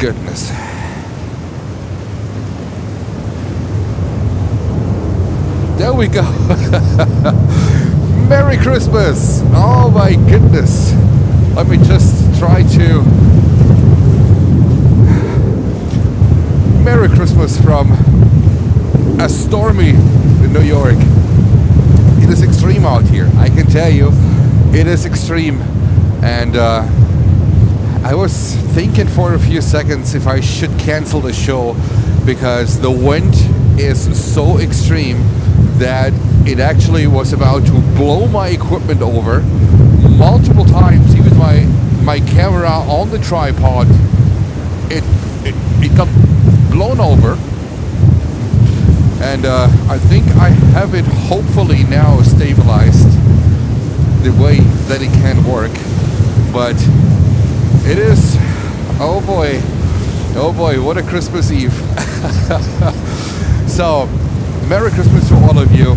goodness. There we go. Merry Christmas. Oh my goodness. Let me just try to... Merry Christmas from a stormy New York. It is extreme out here, I can tell you. It is extreme. And I was thinking for a few seconds if I should cancel the show, because the wind is so extreme that it actually was about to blow my equipment over multiple times. Even my camera on the tripod, it got blown over. And I think I have it hopefully now stabilized the way that it can work. But it is, oh boy, what a Christmas Eve. So, Merry Christmas to all of you.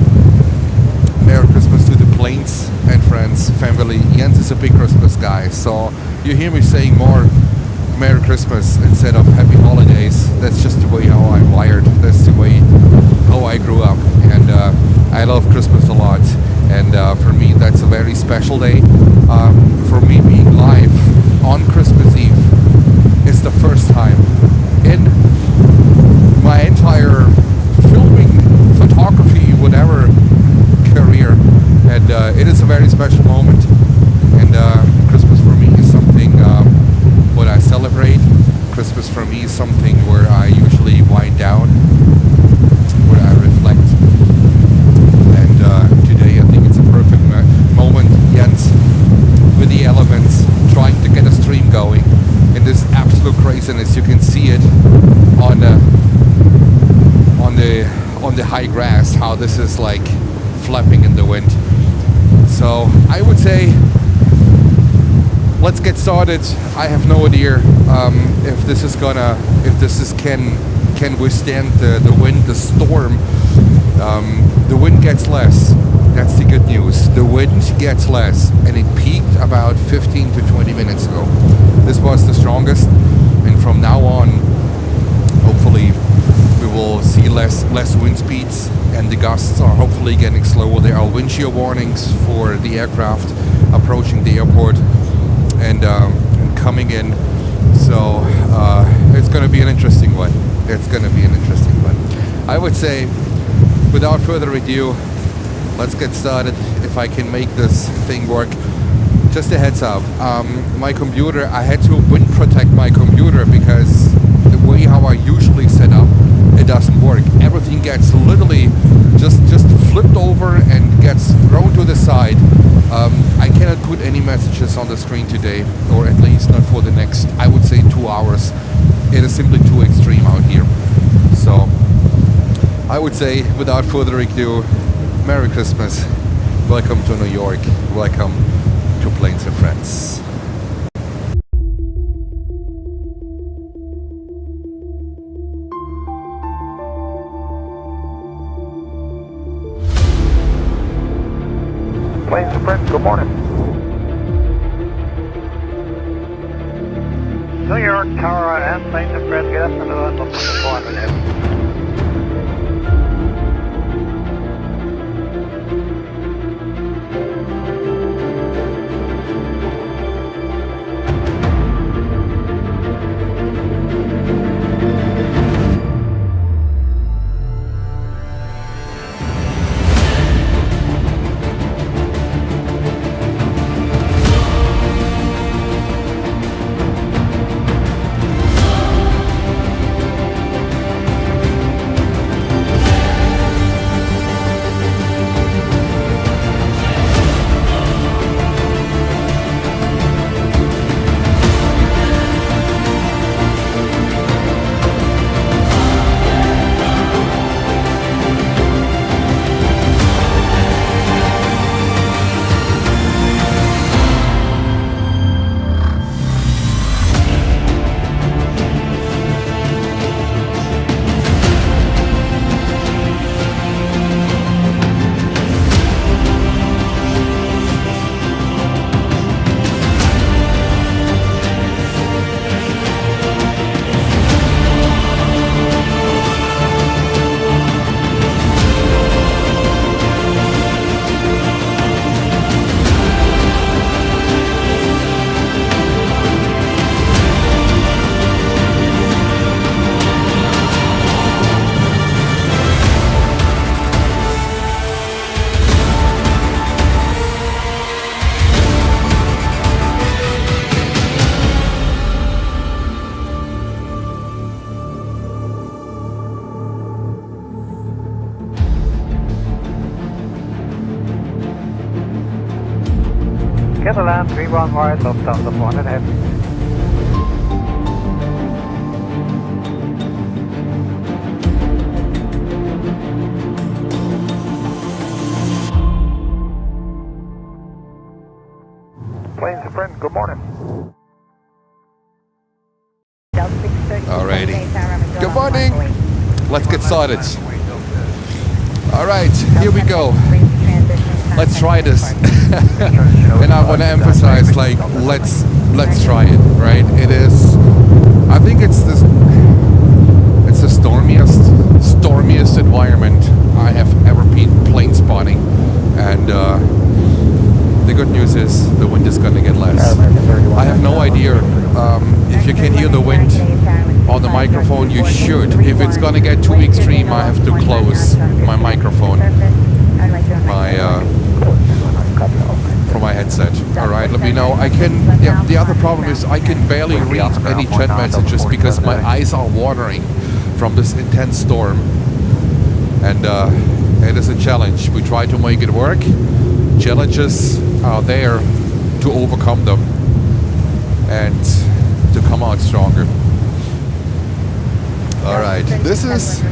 Merry Christmas to the Planes and Friends family. Jens is a big Christmas guy, so you hear me saying more Merry Christmas instead of Happy Holidays. That's just the way how I'm wired. That's the way how I grew up. And I love Christmas a lot. And for me, that's a very special day. For me, being live on Christmas Eve is the first time in my entire filming, photography, whatever career. And it is a very special moment. And Christmas for me is something what I celebrate. Christmas for me is something where I usually wind down, where I reflect. And today I think it's a perfect moment, Jens, with the elements, trying to get a stream going in this absolute craziness. You can see it on the high grass, how this is like flapping in the wind. So I would say let's get started. I have no idea if this can withstand the wind, the storm. The wind gets less. That's the good news. The wind gets less, and it peaked about 15 to 20 minutes ago. This was the strongest, and from now on, hopefully, we will see less wind speeds, and the gusts are hopefully getting slower. There are wind shear warnings for the aircraft approaching the airport and coming in. So it's going to be an interesting one. It's going to be an interesting one. I would say, without further ado, let's get started. If I can make this thing work. Just a heads up, my computer, I had to wind protect my computer because the way how I usually set up, it doesn't work. Everything gets literally just flipped over and gets thrown to the side. I cannot put any messages on the screen today, or at least not for the next, I would say, 2 hours. It is simply too extreme out here. So I would say, without further ado, Merry Christmas. Welcome to New York. Welcome to Planes and Friends. Planes and Friends, good morning. New York Tower and Planes and Friends, good afternoon. Looking for 4 minutes. to land 31 wide, up down to 4.5. Planes to friend, good morning. Alrighty. Good morning. Let's get started. Alright, here we go. Let's try this. And I want to emphasize, like, let's try it, right? It is, I think it's the stormiest environment I have ever been plane spotting. And the good news is the wind is going to get less. I have no idea if you can hear the wind on the microphone. You should. If it's going to get too extreme, I have to close my microphone from my headset. All right, let me know. I can. Yeah, the other problem is I can barely read any chat messages because my eyes are watering from this intense storm, and it is a challenge. We try to make it work. Challenges are there to overcome them and to come out stronger. All right, this is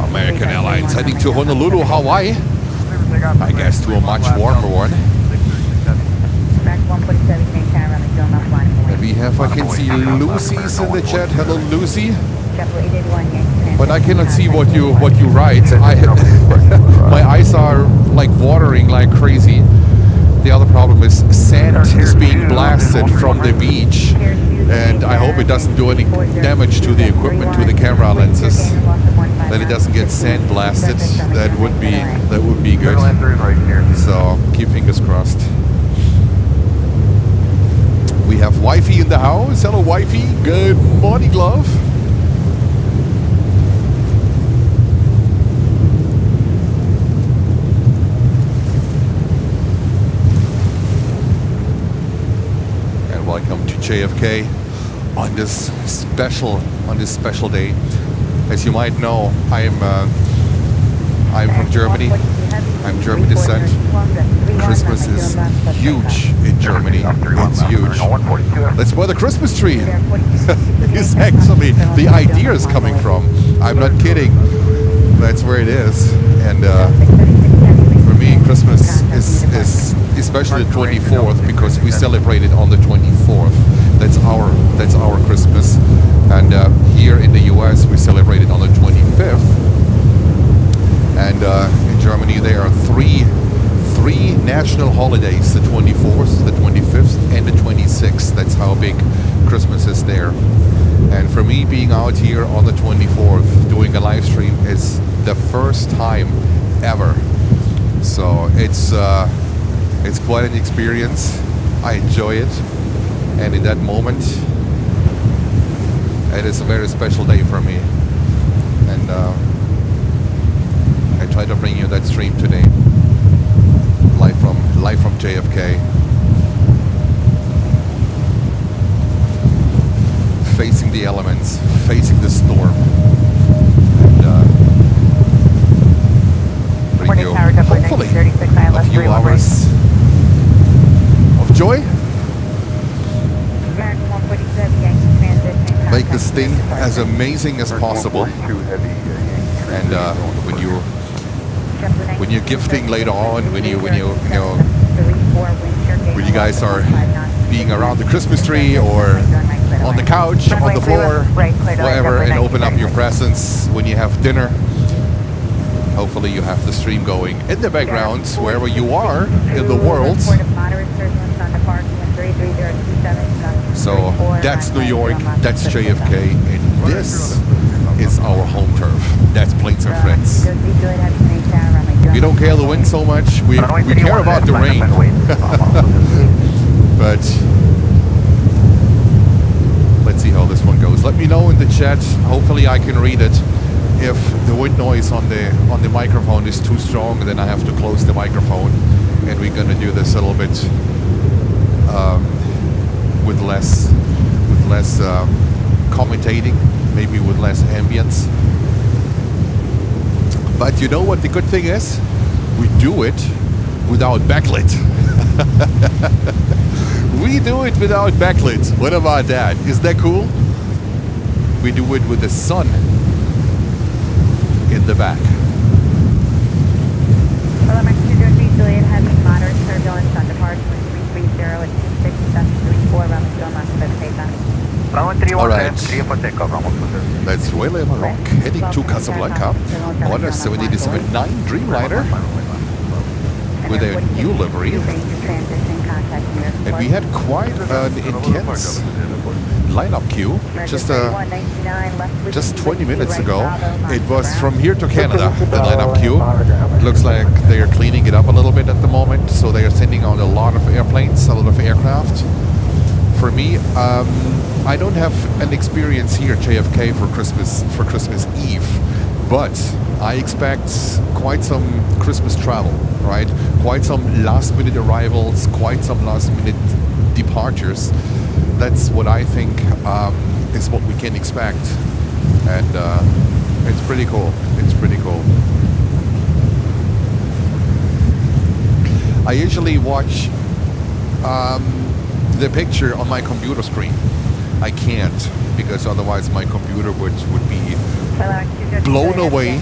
American Airlines heading to Honolulu, Hawaii. I guess to a much warmer one. And we have, I can see Lucy's in the chat. Hello, Lucy. But I cannot see what you write. My eyes are like watering like crazy. The other problem is sand is being blasted from the beach, and I hope it doesn't do any damage to the equipment, to the camera lenses. That it doesn't get sand blasted. That would be good. So keep fingers crossed. We have wifey in the house. Hello, wifey. Good morning, love. Welcome to JFK on this special day. As you might know, I'm from Germany. I'm German descent. Christmas is huge in Germany. It's huge. That's where the Christmas tree is actually the idea is coming from. I'm not kidding. That's where it is. And for me, Christmas is especially the 24th, because we celebrate it on the 24th. That's our Christmas. And here in the US, we celebrate it on the 25th. And in Germany, there are three national holidays: the 24th, the 25th, and the 26th. That's how big Christmas is there. And for me, being out here on the 24th doing a live stream is the first time ever. So it's quite an experience. I enjoy it, and in that moment, it is a very special day for me. And I try to bring you that stream today, live from JFK, facing the elements, facing the storm, and bring you hopefully a few hours of joy. Make this thing as amazing as possible. And when you're gifting later on, when you guys are being around the Christmas tree or on the couch, on the floor, wherever, and open up your presents when you have dinner. Hopefully you have the stream going in the background wherever you are in the world. So that's New York, that's JFK, and this is our home turf. That's Planes and Friends. We don't care the wind so much, we care about the rain. But let's see how this one goes. Let me know in the chat, hopefully I can read it. If the wind noise on the microphone is too strong, then I have to close the microphone, and we're gonna do this a little bit with less commentating, maybe with less ambience. But you know what the good thing is? We do it without backlit. We do it without backlit. What about that? Is that cool? We do it with the sun in the back. Juliet having moderate turbulence on departure 330 at 26.34 around the Goma for takeoff. Runway 31 All right. clear for takeoff, Runway 20. That's Runway Maroc heading to Casablanca on a 787-9 Dreamliner with a new livery. And we had quite an intense lineup queue just 20 minutes ago. It was from here to Canada, the lineup queue. It looks like they are cleaning it up a little bit at the moment, so they are sending out a lot of airplanes, a lot of aircraft. For me, I don't have an experience here at JFK for Christmas Eve, but I expect quite some Christmas travel, right? Quite some last-minute arrivals, quite some last-minute departures. That's what I think is what we can expect, and it's pretty cool. It's pretty cool. I usually watch the picture on my computer screen. I can't, because otherwise my computer would be blown away.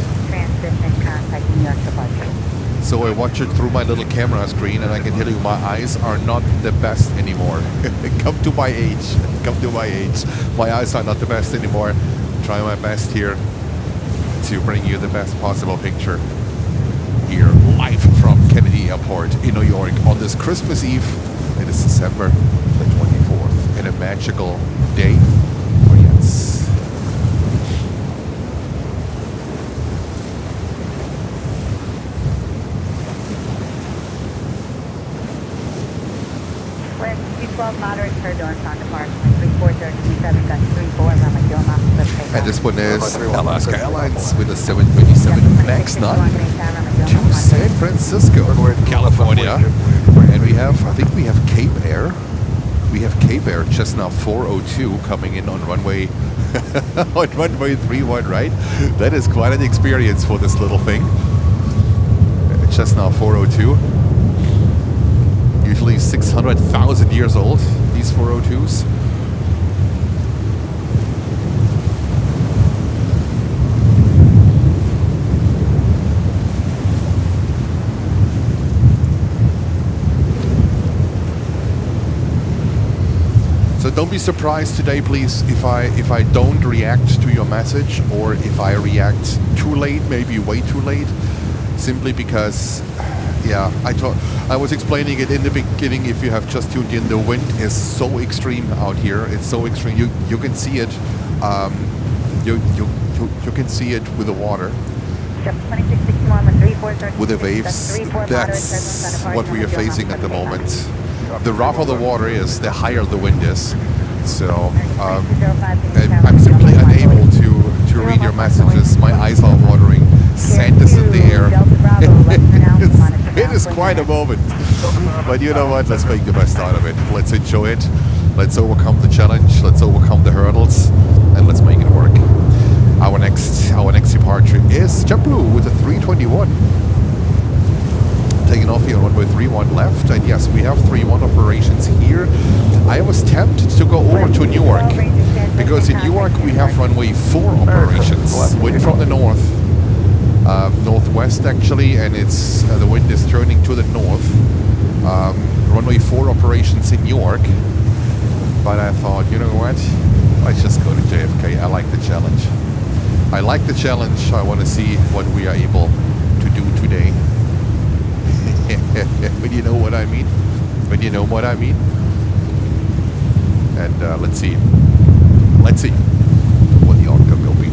So I watch it through my little camera screen, and I can tell you my eyes are not the best anymore. Come to my age. My eyes are not the best anymore. Try my best here to bring you the best possible picture here live from Kennedy Airport in New York on this Christmas Eve. It is December the 24th and a magical day for Jens. Moderate turbulence on departure 340.27.34 around the Goma. And this one is Alaska Airlines with a 727 MAX 9 to San Francisco, California. And we have, I think we have Cape Air. We have Cape Air Cessna 402 coming in on runway on runway 31, right? That is quite an experience for this little thing. Cessna 402. Usually 600,000 years old, these 402s. So don't be surprised today, please, if I don't react to your message, or if I react too late, maybe way too late, simply because, yeah, I was explaining it in the beginning. If you have just tuned in, the wind is so extreme out here. It's so extreme. You can see it. You can see it with the water, with the waves. That's what we are facing at the moment. The rougher the water is, the higher the wind is. So I'm simply unable to read your messages. My eyes are watering. Sand is in the air. It is quite a moment. But you know what? Let's make the best out of it. Let's enjoy it. Let's overcome the challenge. Let's overcome the hurdles, and let's make it work. Our next departure is JetBlue with a 321. Taking off here on runway 31 left, and yes, we have 31 operations here. I was tempted to go over to Newark, because in Newark we have runway 4 operations. Wind from the north, northwest actually, and it's the wind is turning to the north. Runway 4 operations in Newark, but I thought, you know what? Let's just go to JFK. I like the challenge. I want to see what we are able to do today. When you know what I mean. And let's see what the outcome will be.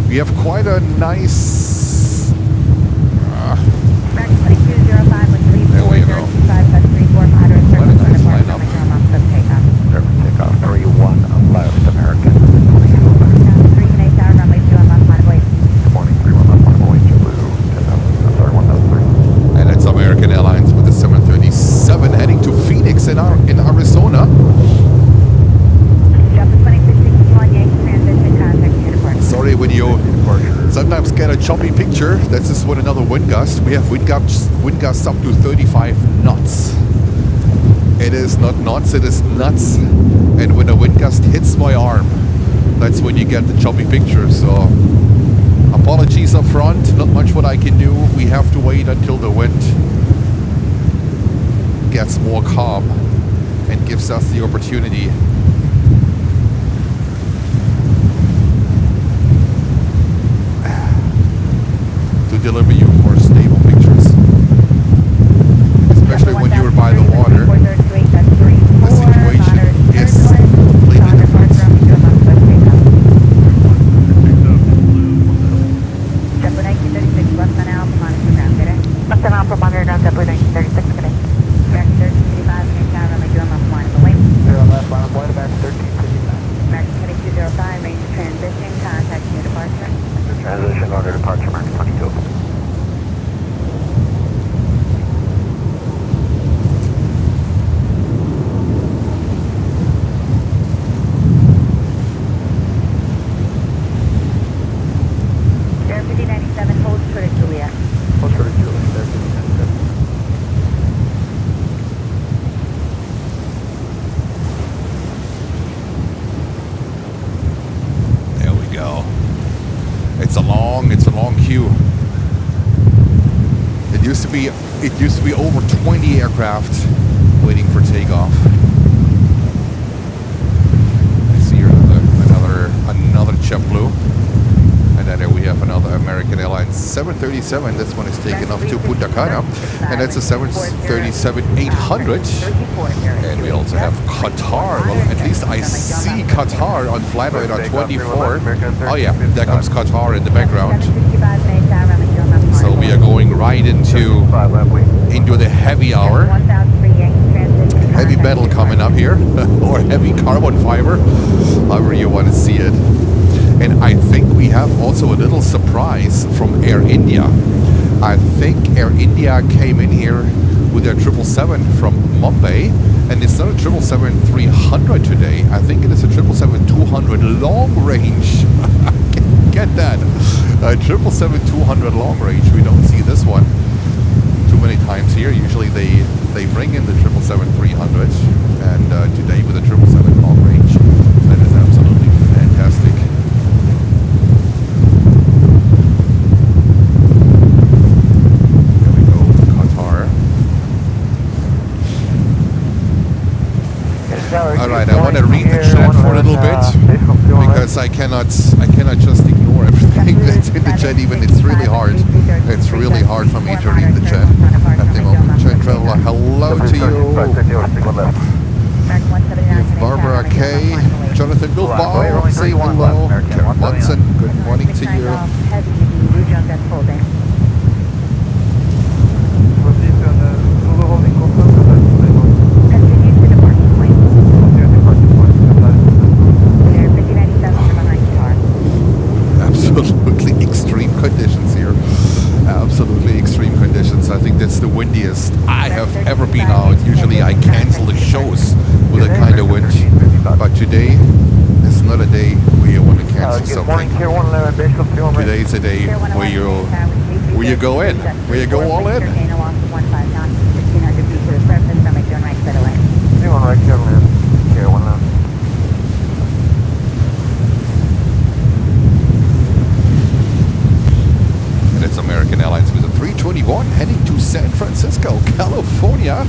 We have quite a nice. There we go. Quite a nice lineup. Takeoff 31 left, American. Good morning, 31 left, runway JetBlue 10,000, And it's American Airlines with the 737 heading to Phoenix in Arizona. Sorry when you sometimes get a choppy picture. That's just with another wind gust. We have wind gusts up to 35 knots. It is not nuts, it is nuts. And when a wind gust hits my arm, that's when you get the choppy picture. So apologies up front, not much what I can do. We have to wait until the wind gets more calm and gives us the opportunity to deliver you more stable pictures, especially when you're by the water. The situation is completely different. Western Alpha Monitor, ground Zeppelin 1936, good day. American 1355, near tower, runway 2 left, line of the wing. 0 left, line of flight, American 1355. American 2205, range of transition, contact near departure. Transition order departure, American 22. Air 5097, hold short of Juliet. Hold short of Juliet, there, 5097. There we go. It's a long queue. It used to be over 20 aircraft waiting for takeoff. I see here another JetBlue. And then there we have another American Airlines 737. This one is taking off to Punta Cana. And that's a 737-800. And we also have Qatar. Well, at least I see Qatar on flight radar 24. Oh yeah, there comes Qatar in the background. So we are going right into the heavy hour. Heavy metal coming up here, or heavy carbon fiber, however you want to see it. And I think we have also a little surprise from Air India. I think Air India came in here with their 777 from Mumbai, and it's not a 777-300 today. I think it is a 777-200 long range. Get that. A 777-200 long range. We don't see this one too many times here. Usually they bring in the 777-300, and today with the 777 long range. That is absolutely fantastic. There we go, Qatar. All right, I want to read the chat for a little bit because I cannot just ignore everything that's in the chat. Even it's really hard. It's really hard for me to read the chat at the moment. Chat traveler, hello to you. You have Barbara K, Jonathan Bilbao, say hello. Karen Munson, good morning to you. Absolutely extreme conditions here. Absolutely extreme conditions. I think that's the windiest I have ever been out. Usually I cancel the shows with that kind of wind. But today is not a day where you want to cancel something. Today is a day where you go in, where you go all in. And it's American Airlines with a 321 heading to San Francisco, California.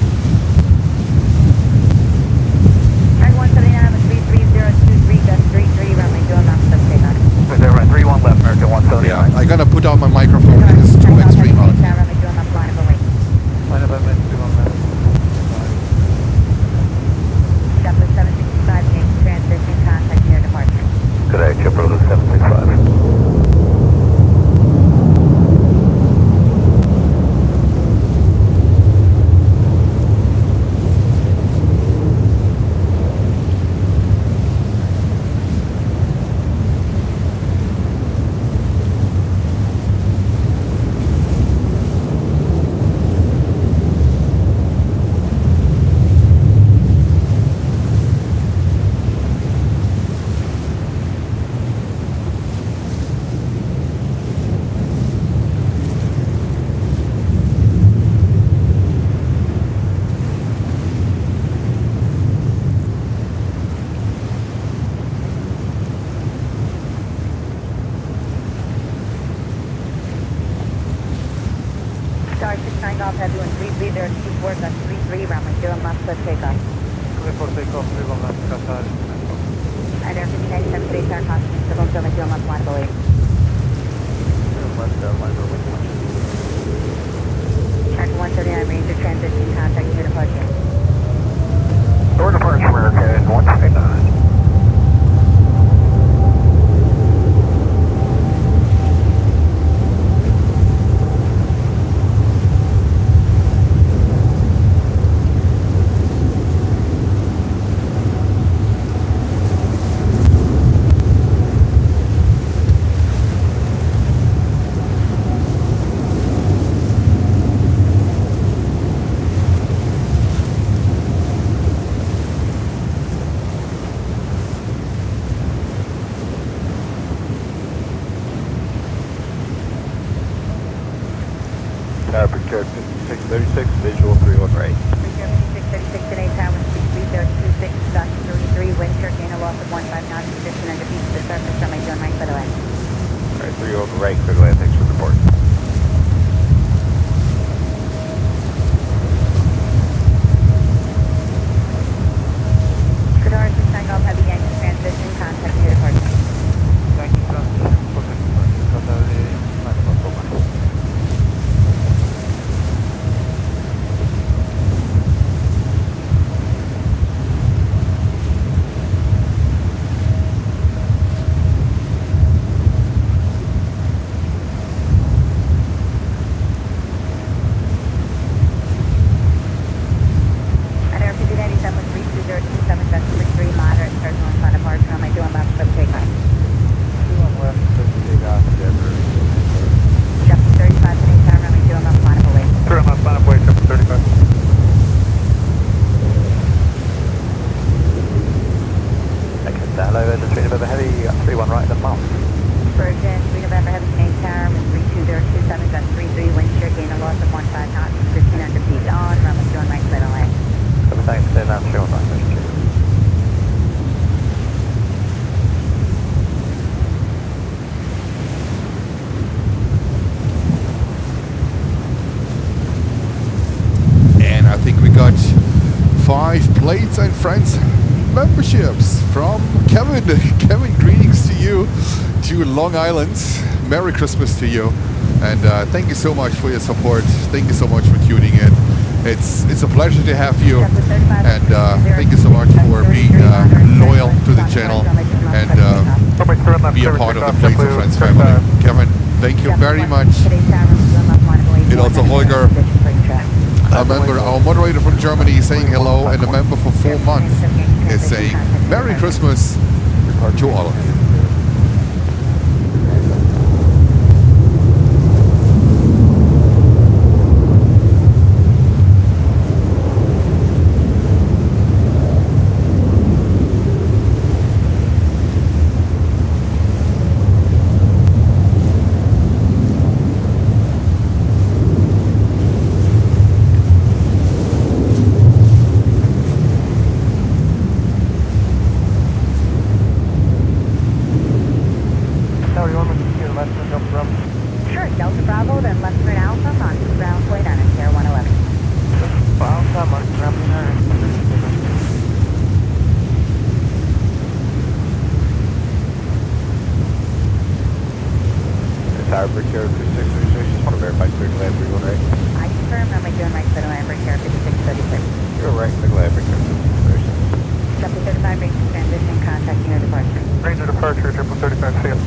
Yeah, I gotta put out my microphone. It is too extreme out. Good day, JetBlue 765. Qatar 69 Golf Heavy 133, 24, 33, runway 0 left, clear takeoff. Clear for takeoff, 31 left, Qatar. And Air 5097 today's our costume, civil 0 left, line of away. Track 139 Ranger transition, contact your departure. Door departure, American 139. Aperture 5636, visual 31 right. Germany 636 today, tower 33026.33, wind shear, gain a loss of 15 knots, position under beach to the surface, runway 0 right, clear to land. Alright, 3 over right, clear to land, thanks for the report. Qatar 69 Golf Heavy Yankee transition, contact your departure. Thank you, transition for takeoff, Qatar 9 And Air 5097 with 32027.33, moderate turbulence on departure, runway 0 left, clear takeoff. 21 left, clear to take off, Denver. Jump 35 today, tower, runway 0 left, line of away. Turn left, line of way, Jump 35. Okay, hello, the 3 November Heavy, 31 right at the mouth. Virgin 3 November Heavy Canadian tower with 32027.33, wind shear, gain a loss of 15 knots, position under beach on, runway 0 right, clear to land. So thanks, stay down, 3 on right, thank you. And I think we got 5 Plates and Friends memberships from Kevin. Kevin, greetings to you, to Long Island. Merry Christmas to you. And thank you so much for your support. Thank you so much for tuning in. It's a pleasure to have you. And thank you so much for being loyal to the channel and be a part of the Plates and Friends family. Kevin, thank you very much. And also Holger, a member, our moderator from Germany, is saying hello, and a member for 4 months is saying Merry Christmas to all of you. Sure, Delta Bravo, then left turn Alpha, on ground point on Sierra 111. Alpha, Mark, ground 9. Tower Aperture 2636, just want to verify clear to land, 31 right. I confirm, runway 0 right, clear to land, Air 5636. 0 right, clear to land, Aperture 5636. Delta 35 Ranger transition, contacting your departure. Ranger departure, triple 35, see ya.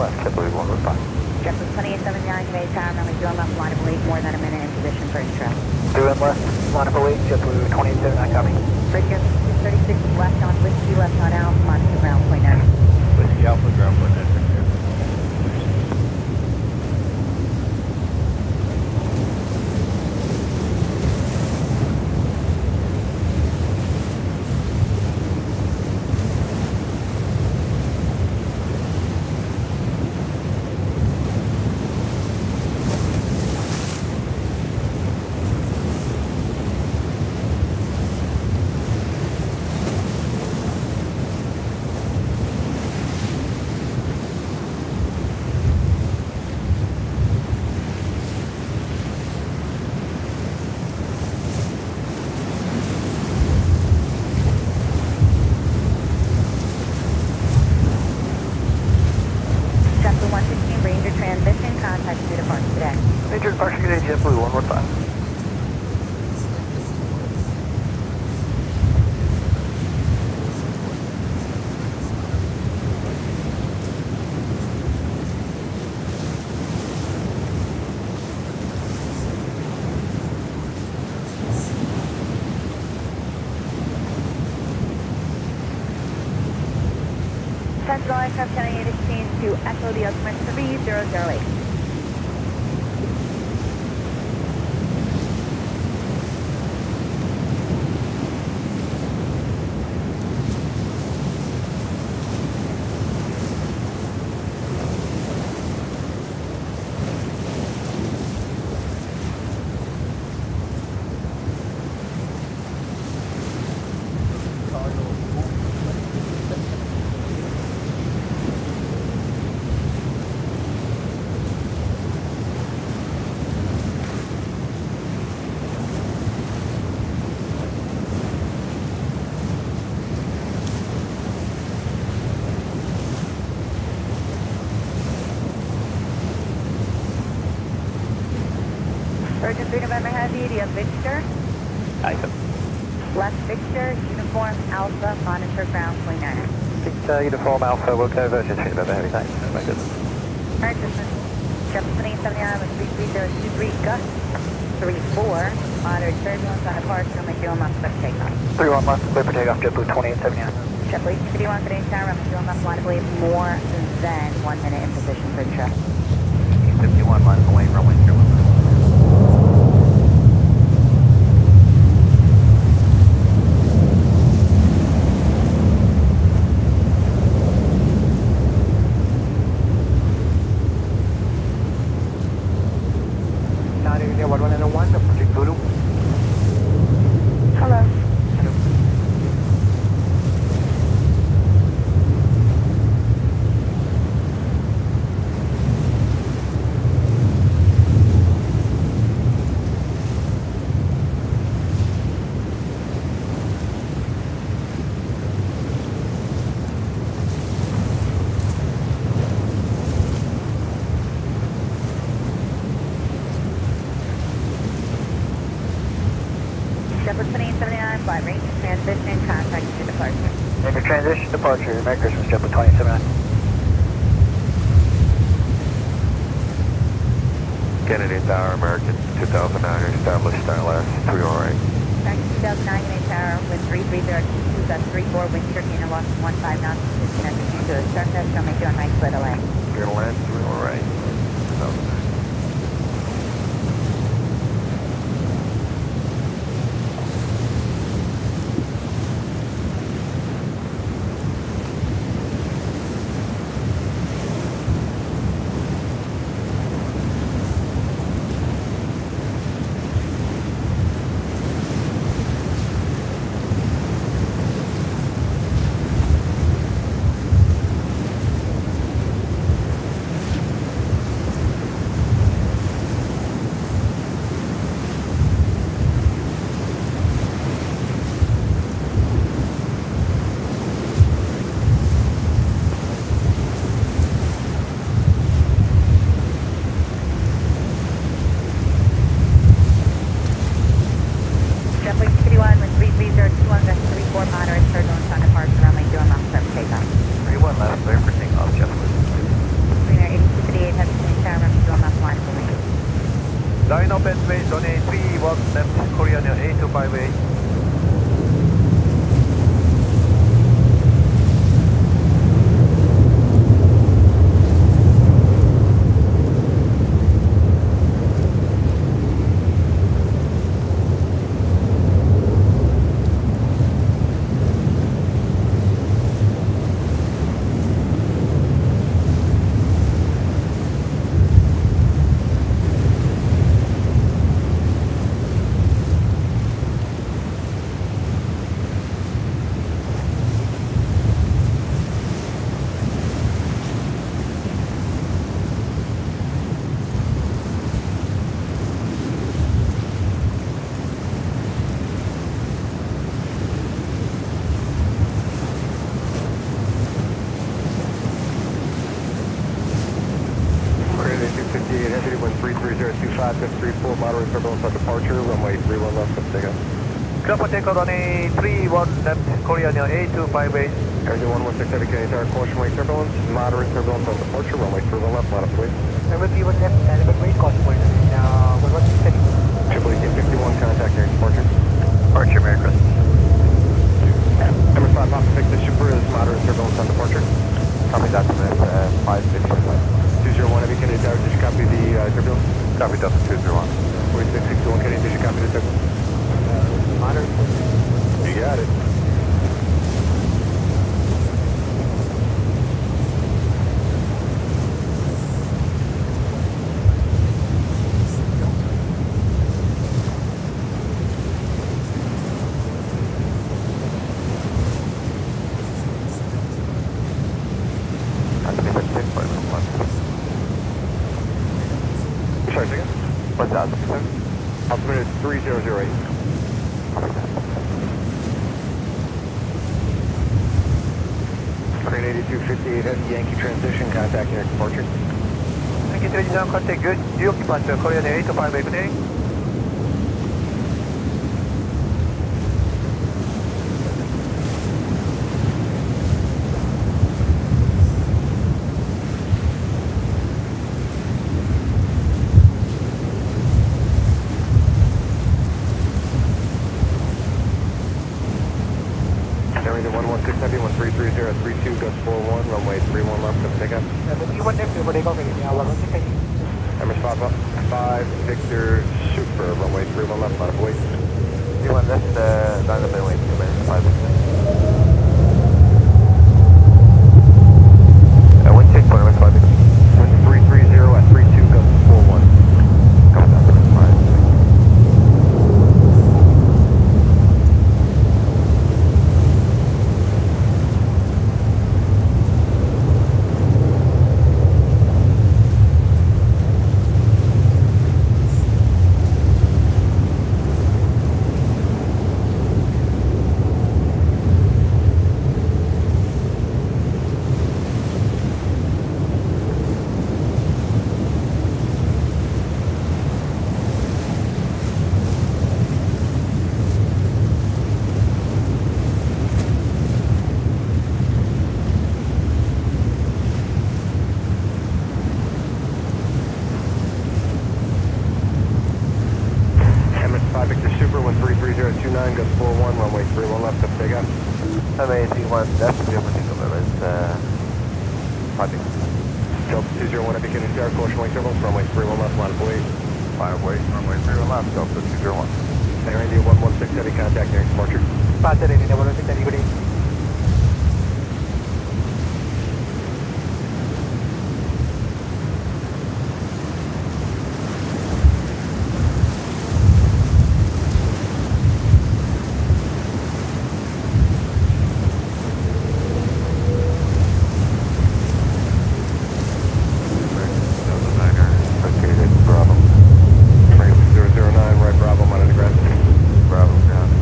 left, JetBlue 1 with 5. JetBlue 2879, convey tower, runway 2 left, line of lead, more than a minute in position for intro. 2 in left, line up a lead, JetBlue 2879, copy. Bridge 36 left on Whiskey, left on Alpha, monitor ground point 9. Whiskey Alpha, ground point 9. JetBlue 116, Ranger transition, contact due to park today. Major departure today, JetBlue 1 with 5. Central aircraft 1016 to Echo the Ultimate 3008. Virgin 3 November Heavy, do you have Victor? Item. Left Victor, uniform Alpha, monitor ground point 9. Victor Uniform Alpha, will go Virgin 3 November Heavy, thanks. Oh my goodness. Alright, distance. JetBlue 2879 with 33023 gust 34. Moderate turbulence on approach, runway 2 left, clear for takeoff. 31 left, clear for takeoff, JetBlue 2879. JetBlue 51 today's tower, runway 2 left, line of lead, more than 1 minute in position for intro. 51 line away, runway 2 left. Hello. JetBlue 2879, flight range transition, contact to departure. Major transition departure, Merry Christmas, JetBlue 2879. Kennedy Tower, American 2009, established SkyLine 308. Back to 2009 in tower with 330, 34, wind shear gain and loss of 15 knots, disconnected due to a surface, runway 2 on right, split delay. Clear to land 308. 2009. 258 heavy, wind 33025, good 34, moderate turbulence on departure, runway 31 left, let's take off. Club on takeoff runway 31 left, Korea near A25 Air 116 heavy, Canadian Tower, caution wing turbulence, moderate turbulence on departure, runway 31 left, line of please. Runway 31 left, elevator weight, caution point, 116 heavy. Triple ET 51, contact near departure. Departure, Merry Christmas. Number 5, Papa Victor Super is moderate turbulence on departure. Copy that from 560. 201 heavy, Canadian Tower, did you copy the turbulence? Copy Delta 201. 4661, Canadian, did you copy the turbulence? Moderate. You got it. Sorry, again? What's that, sir? Altimeter 3008. Copy that. Train 8258 heavy, Yankee transition, contact near departure. Yankee transition, contact good, New York departure, Korea near A25 good day. Narrator 116 heavy, 133032, gust 41, runway 31 left, let's take off. Runway 31 left, over takeoff again, 116 heavy. MS 5 Victor Super, runway 31 left, line of wait. 31 left, line of wait, 560. Wind check point, 560. Wind 330 at 32, gust 41. Copy that, 560. MS 5 Victor Super, wind 33029, gust 41, runway 31 left, let's take off. Runway 31 left, New York takeoff, it's 560. Delta 201 heavy, Canadian Tower, caution wing turbulence, runway 31 left, line of wait. Line of wait, runway 31 left, Delta 201. Air India 116 heavy, contact near departure. Departure India 116 heavy, good day. Delta 9er, located Bravo. Train 009, right Bravo, monitor ground. Bravo, ground.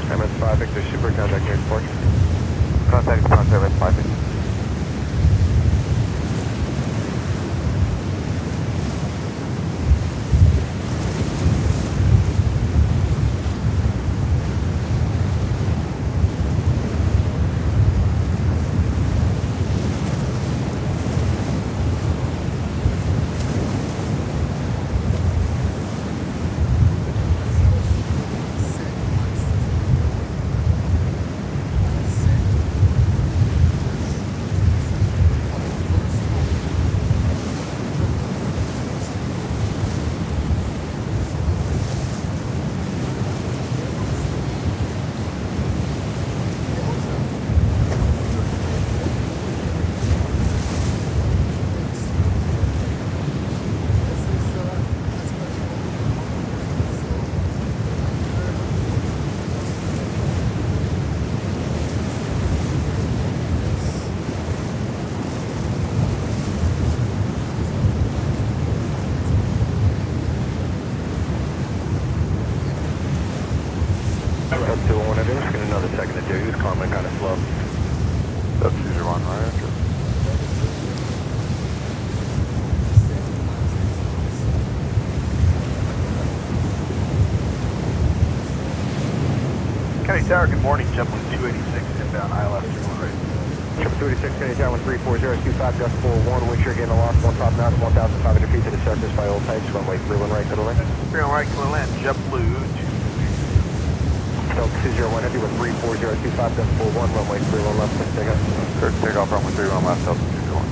MS 5 Victor Super, contact near departure. Contact departure at 560. another second or two. He was climbing kind of slow. That's Caesar 1, right? County Tower, good morning. JetBlue 286 inbound ILS 31 right. Triple 286, Canarsie Tower 134025.41, wind shear gain loss, 15 knots, 1,500 feet to the surface by all types, runway 31 right, clear land. 31 right, clear land. JetBlue 286. Delta 201 heavy with 34025.41, runway 31 left, take up. Clear to take off runway 31 left, Delta 201.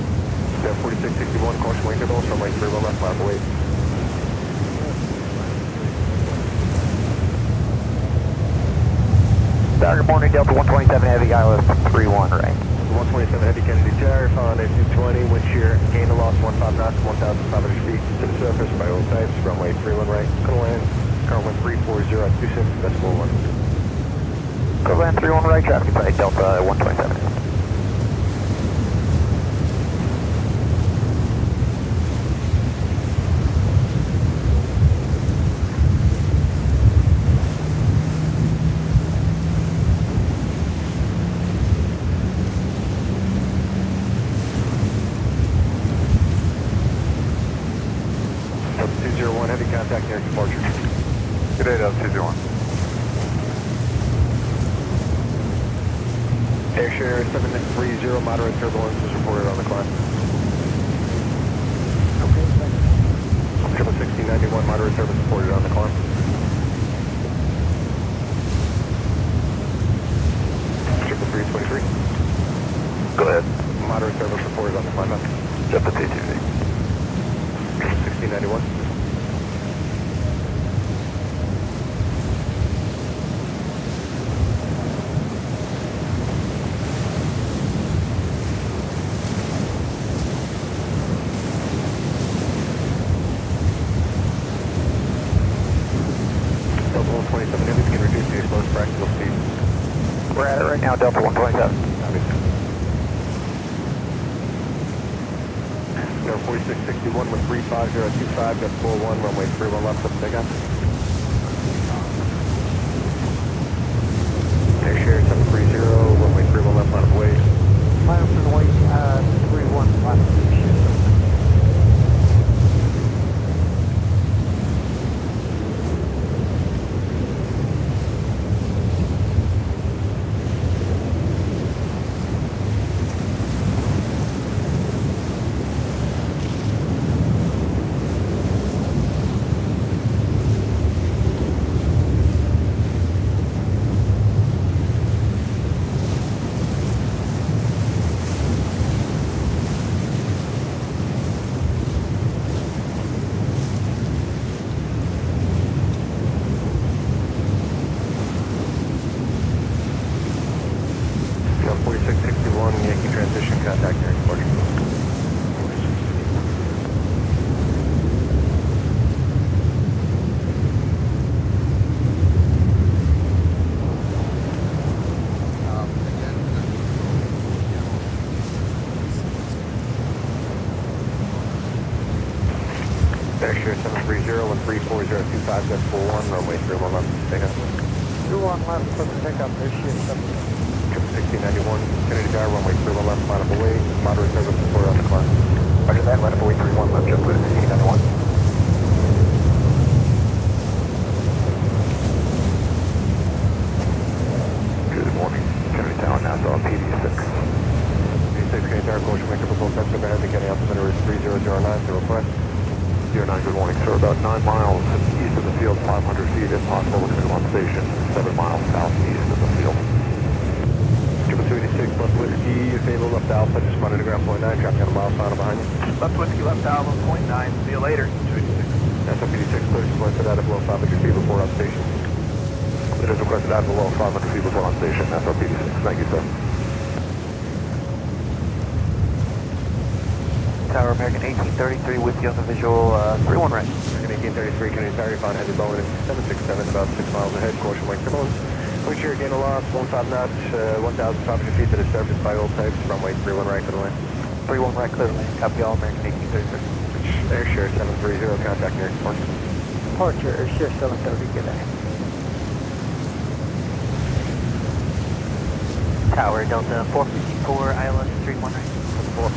Step 4661, caution wind intervals, runway 31 left, mile away. Tower, good morning. Delta 127 heavy ILS 31 right. 127 heavy Kennedy Tower, following A220, wind shear, gain loss, 15 knots, 1,500 feet to the surface by all types, runway 31 right, clear land, current wind 34026, decimal 1. Clear land 31 right, traffic side, Delta 127. Contact near departure. Good day, Delta 201. Airshare 730, moderate turbulence is reported on the climb. Okay, thanks. Triple 1691, moderate turbulence reported on the climb. Triple 323. Go ahead. Moderate turbulence reported on the climb up. Delta 228. Triple 1691. We're at it right now, Delta 127. Air 4661 with 35025.41, runway 31 left, up take off. Airshare 730, runway 31 left, line of way. Final runway 31 left. Yankee transition, contact near departure. Airshare 730 and 34025.41, runway 31 left, take up. 21 left, close to take up, Airshare 7. 1691, Kennedy Tower, runway 31 left, line up away, moderate service support on the climb. Roger that, line up away 31 left, JetBlue 1691. Good morning. Kennedy Tower, Nassau, PD6. PD6, Kennedy Tower, caution wind typical text overhead, beginning altimeter is 3009, to request. 09, good morning, sir. About 9 miles east of the field, 500 feet, if possible, within one station, 7 miles southeast of the field. 286 left whiskey, favorable left alpha, just spotted to ground point 9, traffic on a mile final behind you. Left whiskey, left alpha, point 9, see you later. 286. That's up 86, clear to requested out of below 500 feet before on station. It is requested out below 500 feet before on station, that's our PD6. Thank you, sir. Tower American 1833 with you on the visual, 31 right. American 1833, Kennedy Tower, found heavy Boeing 767, about 6 miles ahead, caution wind turbulence. Wind shear gain a loss, 15 knots, 1,500 feet to the surface by all types, runway 31 right, clear land. 31 right, clear land, copy all American 1833. Airshare 730, contact near departure. Departure, Airshare 730, good day. Tower, Delta 454, ILS 31 right.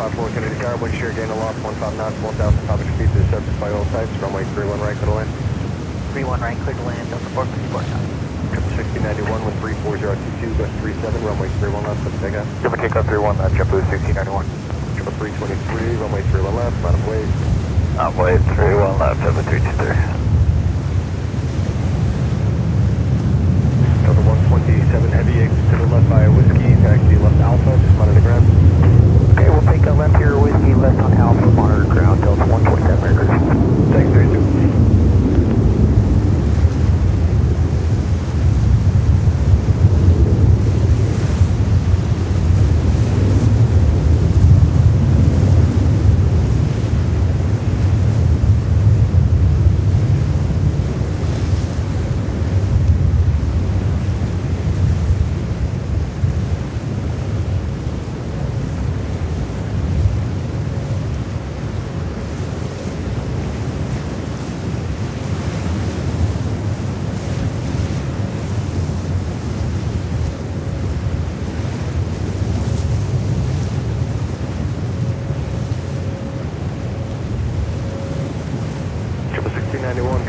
454 Kennedy Tower, wind shear gain of loss 15 knots, 1,500 feet to the surface by all types, runway 31 right, clear to land. 31 right, clear to land, Delta 454 Tower. 1691 with 34022, gust 37, runway 31 left, let's take off. Jumbo takeoff 31 left, JetBlue 1691. Triple 323, runway 31 left, line of wave. Wave 31 left, JetBlue 323. Delta 127 heavy, exit to the left via whiskey, taxi left alpha, just monitor the ground. Okay, we'll take a left here, whiskey, left on Alpha, monitor ground, Delta 127 meters. Thanks, 32.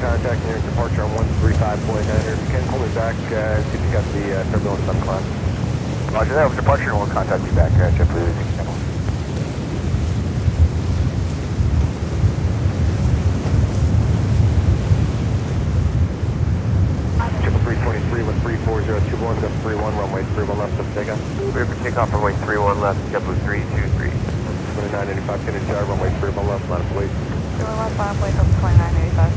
Contact near departure on 135.9. You can pull me back, see if you got the turbulence on climb. Roger that, with departure, we'll contact you back, JetBlue 1691. Triple 323 with 34021, gust 31, runway 31 left, let's take off. We're going to take off runway 31 left, JetBlue 323. 2985 Kennedy Tower, runway 31 left, line of wave. 31 left, line of wave, Delta 2985.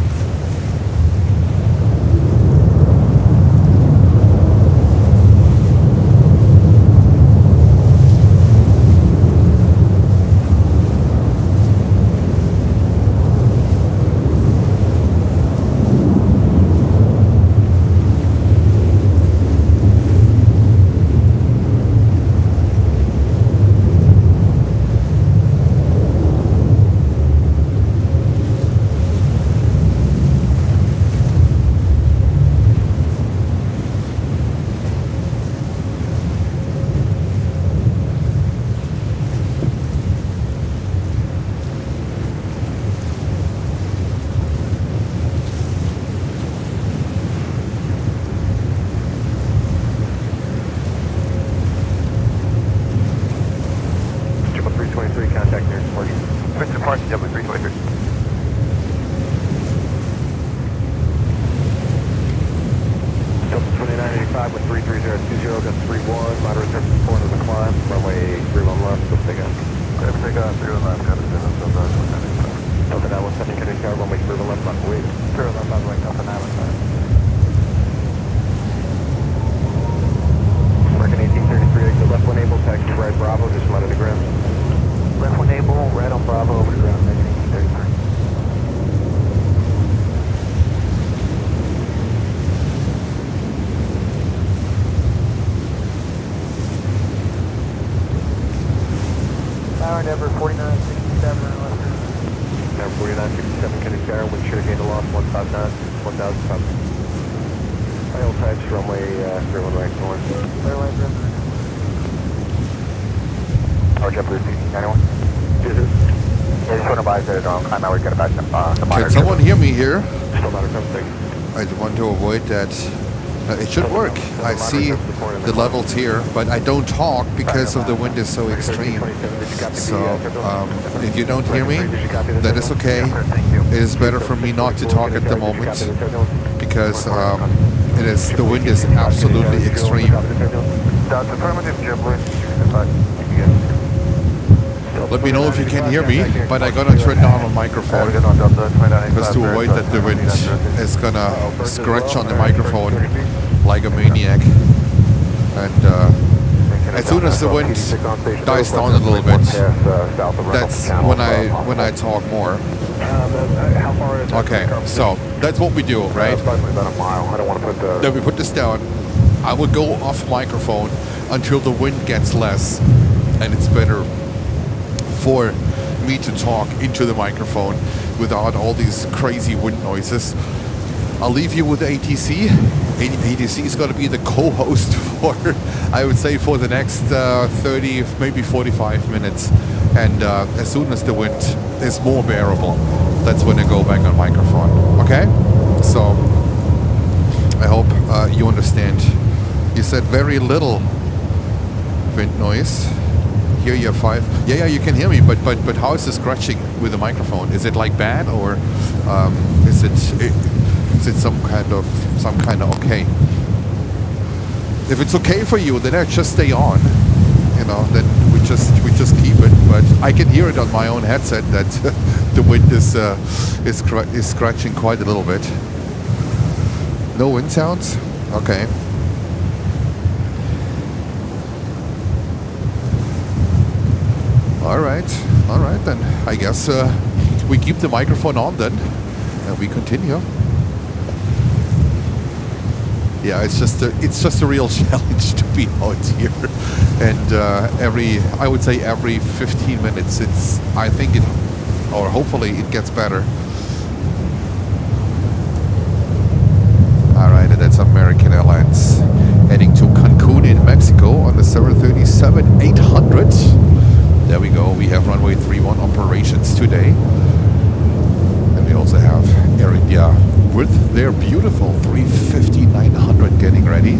Contact near departure. With departure, JetBlue 323. Delta 2985 with 33020, gust 31, moderate surface point of the climb, runway 31 left, let's take off. Let's take off 31 left, Delta 917 Kennedy Tower, runway 31 left, line of wave. 31 left, by the way, Delta 917. American 1833, exit left one able, taxi right Bravo, just monitor the ground. Left one able, right on Bravo, over to ground, American 1833. Tower Endeavor 4967 left. Tower 4967 Kennedy Tower, wind shear gain to loss 15 knots, 1,000 Final types, runway 31 right north. Clear line driven. Our JetBlue 1691. Is it? Yeah, just want to advise that climb out, we got about the Can monitor. someone hear me here? Still monitor something. I want to avoid that. It should work. I see the levels here, but I don't talk because of the wind is so extreme. So if you don't hear me, that is okay. It is better for me not to talk at the moment because the wind is absolutely extreme. That's affirmative, JetBlue 1695. Let me know if you can hear me, but I'm gonna turn down my microphone just to avoid that the wind is gonna scratch on the microphone like a maniac. And as soon as the wind dies down a little bit, that's when I talk more. Okay, so that's what we do, right? About a mile. I don't want to put the... Then we put this down. I will go off microphone until the wind gets less, and it's better for me to talk into the microphone without all these crazy wind noises. I'll leave you with ATC ADC is going to be the co-host for, I would say, for the next 30, maybe 45 minutes. And as soon as the wind is more bearable, that's when I go back on microphone. Okay? So I hope you understand. You said very little wind noise. Here you have 5. Yeah, you can hear me, but how is the scratching with the microphone? Is it like bad, or is it some kind of okay? If it's okay for you, then I just stay on. You know, then we just keep it. But I can hear it on my own headset that the wind is scratching quite a little bit. No wind sounds? Okay. All right then. I guess we keep the microphone on then, and we continue. Yeah, it's just a real challenge to be out here, and I would say every 15 minutes, hopefully it gets better. All right, and that's American Airlines heading to Cancun in Mexico on the 737-800. There we go. We have runway 31 operations today. And we also have Air India with their beautiful 350-900 getting ready.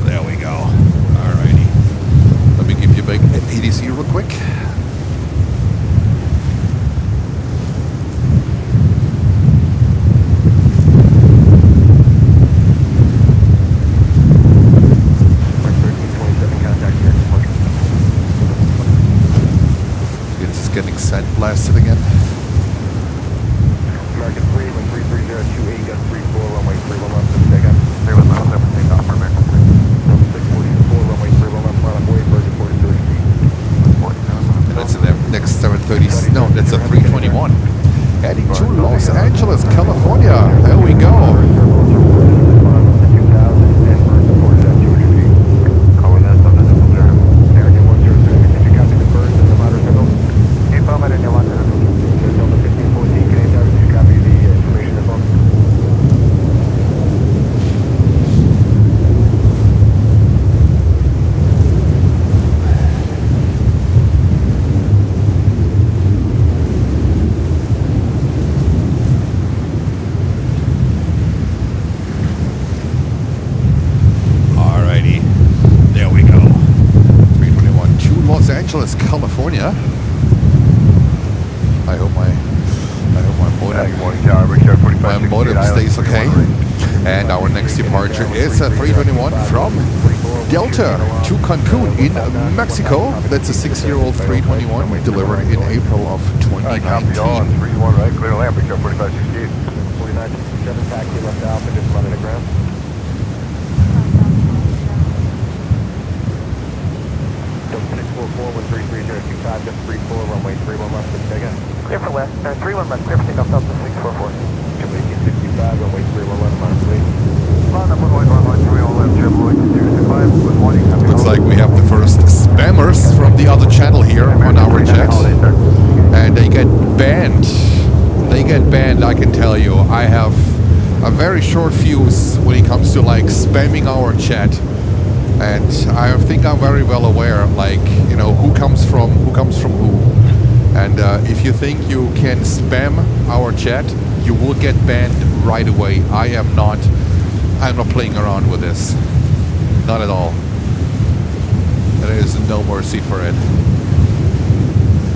There we go. Alrighty. Let me give you a big ADC real quick. Getting sandblasted again. American 3, 133028, got 34, runway 31 left, take up. 31 left, 7, take off, American 3. 644, runway 31 left, line up, wait, Virgin 42 feet. That's the next 730, no, that's a 321. Heading to Los Angeles, California. There we go. California. I hope my modem stays okay. And our next departure is a 321 from Delta to Cancun in Mexico. That's a 6-year-old 321 delivered in April of 2019. 321, right? Clear land, picture 4568. 4967, taxi left Alpha, just running the ground. Forward 33025, just 34, runway 31 left, let's take it. Clear for left, 31 left, clear for takeoff, Delta 644. 21865, runway 31 left, line please. Runway 31 left, Jetboy 225, good morning. Looks like we have the first spammers from the other channel here on our chat. And they get banned. They get banned, I can tell you. I have a very short fuse when it comes to like spamming our chat. And I think I'm very well aware, like, you know, who comes from who. And if you think you can spam our chat, you will get banned right away. I'm not playing around with this. Not at all. There is no mercy for it.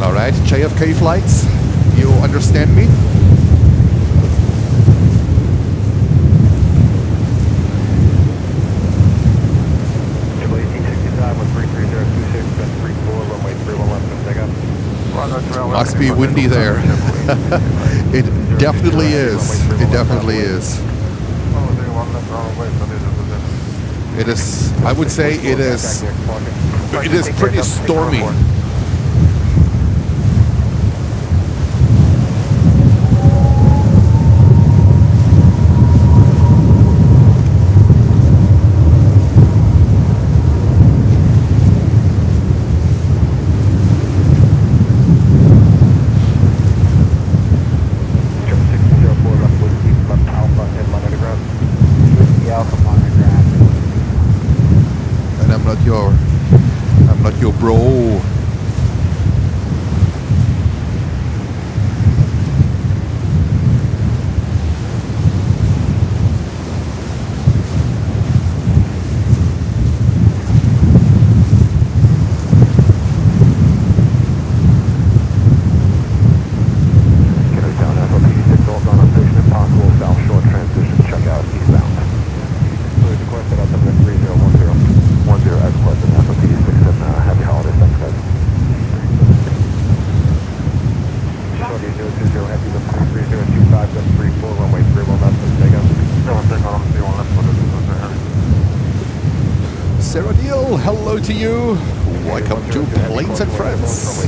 All right, JFK flights, you understand me? Must be windy there. It definitely is. It definitely is. It is. I would say it is. It is pretty stormy. hello to you. Welcome to Planes and Friends.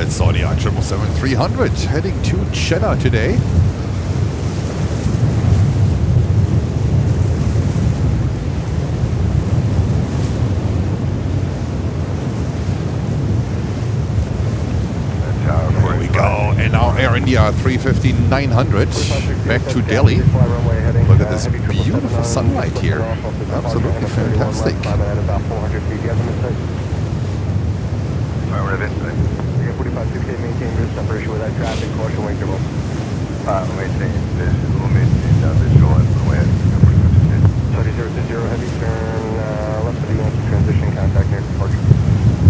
Saudi 777-300 heading to Jeddah today. Here we go, and now Air India 350-900 back to Delhi. Look at this beautiful sunlight here. Absolutely fantastic. Maintain your separation with that traffic, caution wing interval. Maintain visual and runway. 30 heavy turn left of the Yankee transition, contact near departure.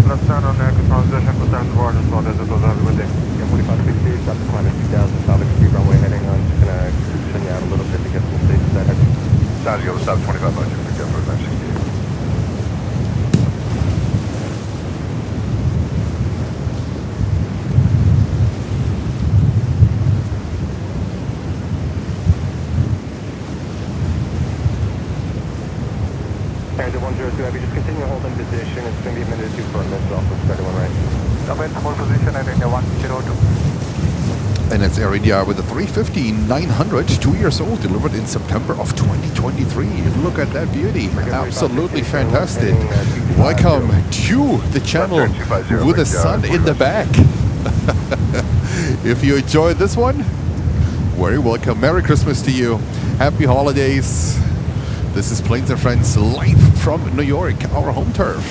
Left turn on Yankee transition, percent board as well as it goes heavy windy. 4560, stop the climb at 2000, solid speed runway heading on. Just gonna send you out a little bit to get some safe set heavy. Sounds good, stop 2500, pick up for 968. Air 102 Heavy, just continue holding position. It's going to be a minute or two for a miss off of 31 right. Come in, hold position at India 102. And it's Air India with a 350-900, 2 years old, delivered in September of 2023. Look at that beauty. Absolutely fantastic. Welcome to the channel with the sun in the back. If you enjoyed this one, very welcome. Merry Christmas to you. Happy holidays. This is Planes and Friends live from New York, our home turf.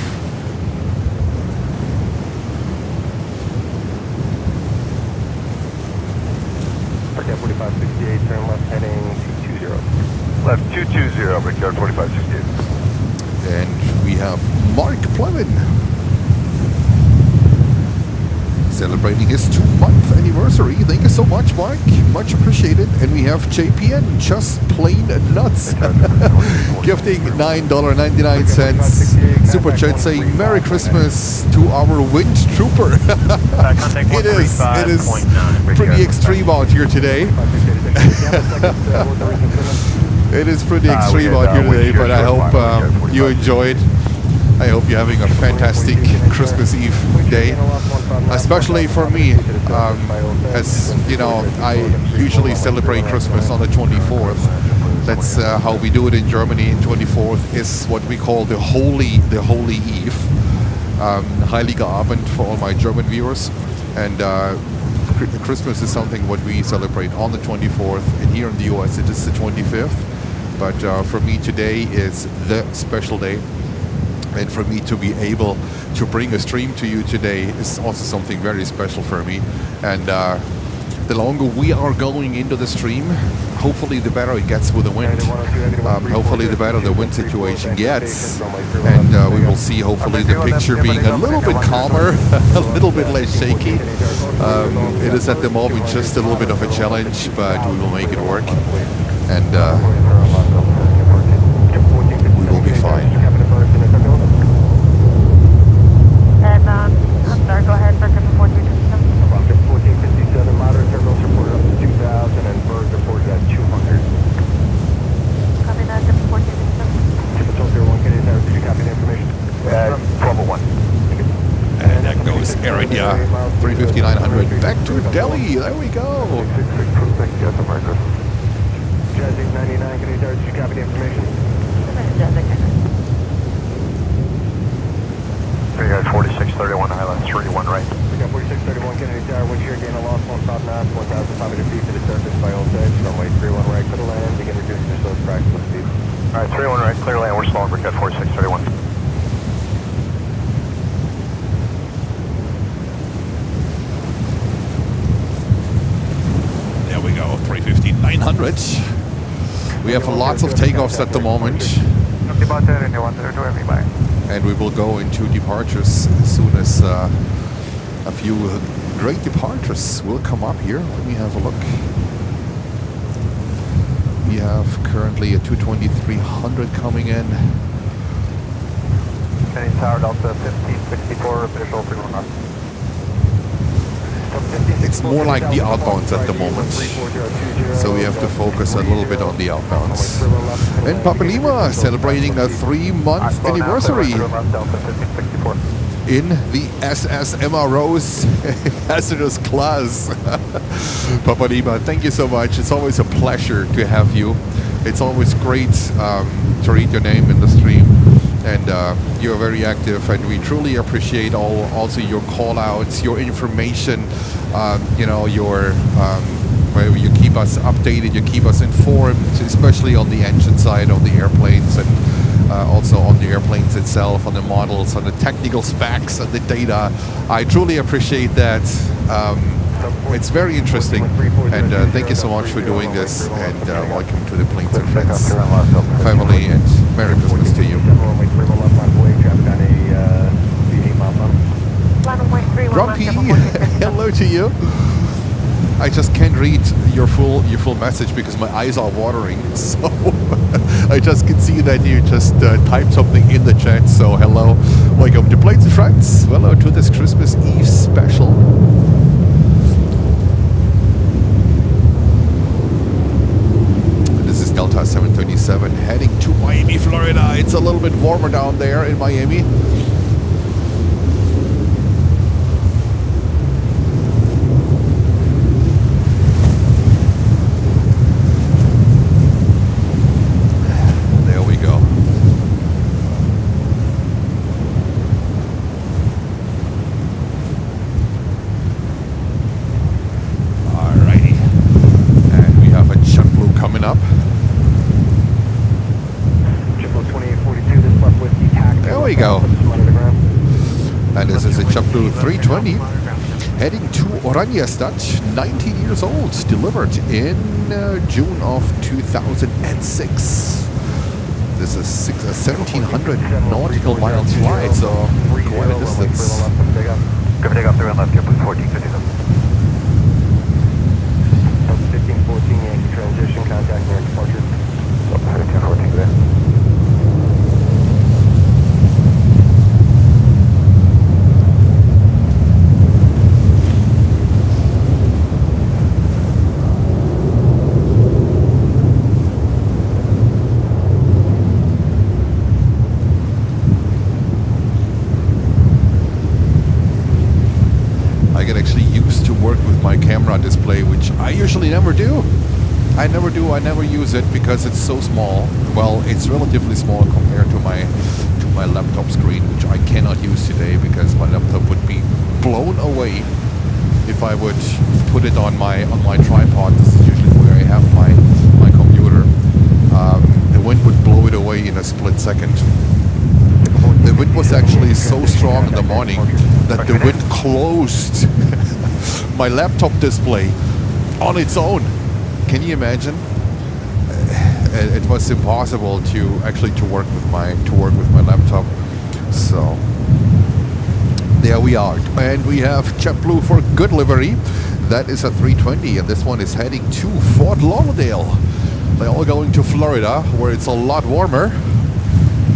Brickyard 4568, turn left heading 220. Left 220, Brickyard 4568. And we have Mark Plevin celebrating his 2-month anniversary. Thank you so much, Mark. Much appreciated. And we have JPN, just plain nuts, gifting $9.99. Super chat saying Merry Christmas to our wind trooper. It is pretty extreme out here today. It is pretty extreme out here today, but I hope you enjoyed. I hope you're having a fantastic Christmas Eve day, especially for me. As you know, I usually celebrate Christmas on the 24th. That's how we do it in Germany. 24th is what we call the Holy Eve, Heiliger Abend for all my German viewers. And Christmas is something what we celebrate on the 24th, and here in the US it is the 25th. But for me today is the special day. And for me to be able to bring a stream to you today is also something very special for me. And the longer we are going into the stream, hopefully the better it gets with the wind. Hopefully the better the wind situation gets. And we will see hopefully the picture being a little bit calmer, a little bit less shaky. It is at the moment just a little bit of a challenge, but we will make it work. And we will be fine. And I'm sorry, go ahead, Brickyard 1457. 1457, moderate terminals reported up to 2,000 and birds reported at 200. Copy that, 1457. Typical 01, can you copy the information? 1201. And that goes Air India 350-900 back to Delhi. There we go. 666 crew, thank you, America. Jazz 899, can you copy the information? Brickyard 4631, Highland 31 right. Brickyard 4631, Kennedy Tower, wind shear gain of loss 1 knots, 1,500 feet to the surface by all sides. Runway 31 right, clear to land, begin reducing your slow practical speed. Alright, 31 right, clear land, we're slowing, Brickyard 4631. There we go, 350-900. We have lots of takeoffs at the moment, and we will go into departures as soon as a few great departures will come up here. Let me have a look. We have currently a 220-300 coming in. Kenny Tower Delta 1564, official 319. It's more like the outbounds at the moment, so we have to focus a little bit on the outbounds. And Papa Lima celebrating a 3-month anniversary in the SS MRO's hazardous class. Papa Lima, thank you so much. It's always a pleasure to have you. It's always great to read your name in the stream. And you're very active, and we truly appreciate also your call outs, your information, you know, your where you keep us updated, you keep us informed, especially on the engine side of the airplanes, and also on the airplanes itself, on the models, on the technical specs, and the data. I truly appreciate that. It's very interesting, and thank you so much for doing this, and welcome to the Planes and Friends family, and Merry Christmas to you. Grumpy, hello to you. I just can't read your full message because my eyes are watering, so I just can see that you just typed something in the chat. So hello, welcome to Planes and Friends. Hello to this Christmas Eve special. Delta 737 heading to Miami, Florida. It's a little bit warmer down there in Miami. There we go. Alrighty. And we have a JetBlue coming up. There we go. And this is a JetBlue 320 heading to Oranjestad, 19 years old, delivered in June of 2006. This is a 1,700 nautical miles flight, so quite a distance. Good take off the left, JetBlue 1457. 1514, Yankee transition, contact near departure. 1514 there. Display, which I usually never do. I never use it because it's so small. Well, it's relatively small compared to my laptop screen, which I cannot use today because my laptop would be blown away if I would put it on my tripod. This is usually where I have my computer. The wind would blow it away in a split second. The wind was actually so strong in the morning that the wind closed my laptop display on its own. Can you imagine? It was impossible to work with my laptop. So there we are, and we have JetBlue for good livery. That is a 320, and this one is heading to Fort Lauderdale. They're all going to Florida, where it's a lot warmer.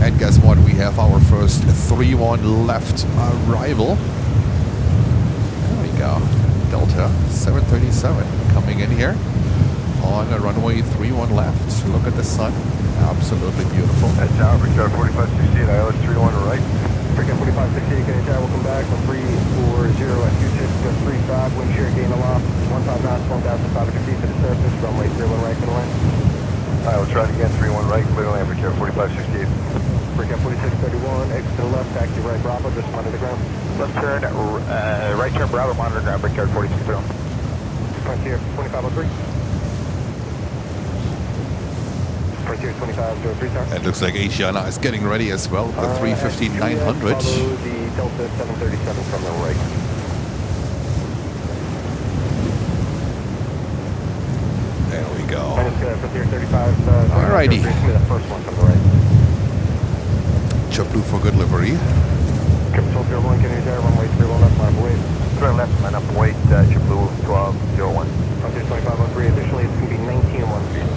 And guess what? We have our first 3-1 left arrival. There we go. Delta 737 coming in here on a runway 31 left. Look at the sun. Absolutely beautiful. At Tower, Victor 4568, ILS 31 right. Freaking 4568, Canadian Tower, welcome back. 1340 at 2635, wind shear gain aloft, 15 knots, 1,500 feet to the surface, runway 31 right, clear line. Alright, we'll try it again, 31 right, clear line, Victor 4568. Freaking 4631, exit to the left, taxi right, Bravo, just monitor the ground. Left turn, right turn, Bravo, monitor ground, Brickyard 4630. Frontier 2503. Frontier 2503, sir. It looks like Asiana is getting ready as well. The 315-900. Follow the Delta 737 from the right. There we go. Frontier 35. Alrighty. Give me the first one from the right. JetBlue for good livery. Control 01, can you share runway 31 left, line up wait. 3 left, line up wait, JetBlue 1201. Frontier 2503, additionally it's going to be 19-1 feet.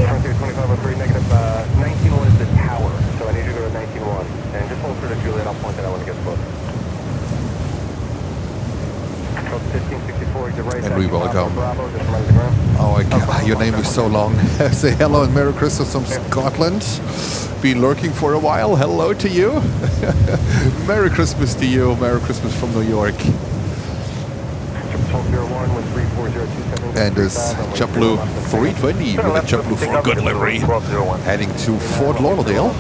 Frontier 2503, negative 19-1 is the tower, so I need you to go to 19-1. And just hold for the Juliet, I'll point that out when it gets close. 1564, right. And we welcome. Bravo, just remind the ground. Oh, your name is so long. Say hello and Merry Christmas from Scotland. Been lurking for a while. Hello to you. Merry Christmas to you. Merry Christmas from New York. And this JetBlue 320 with a JetBlue for good livery, heading to Fort Lauderdale.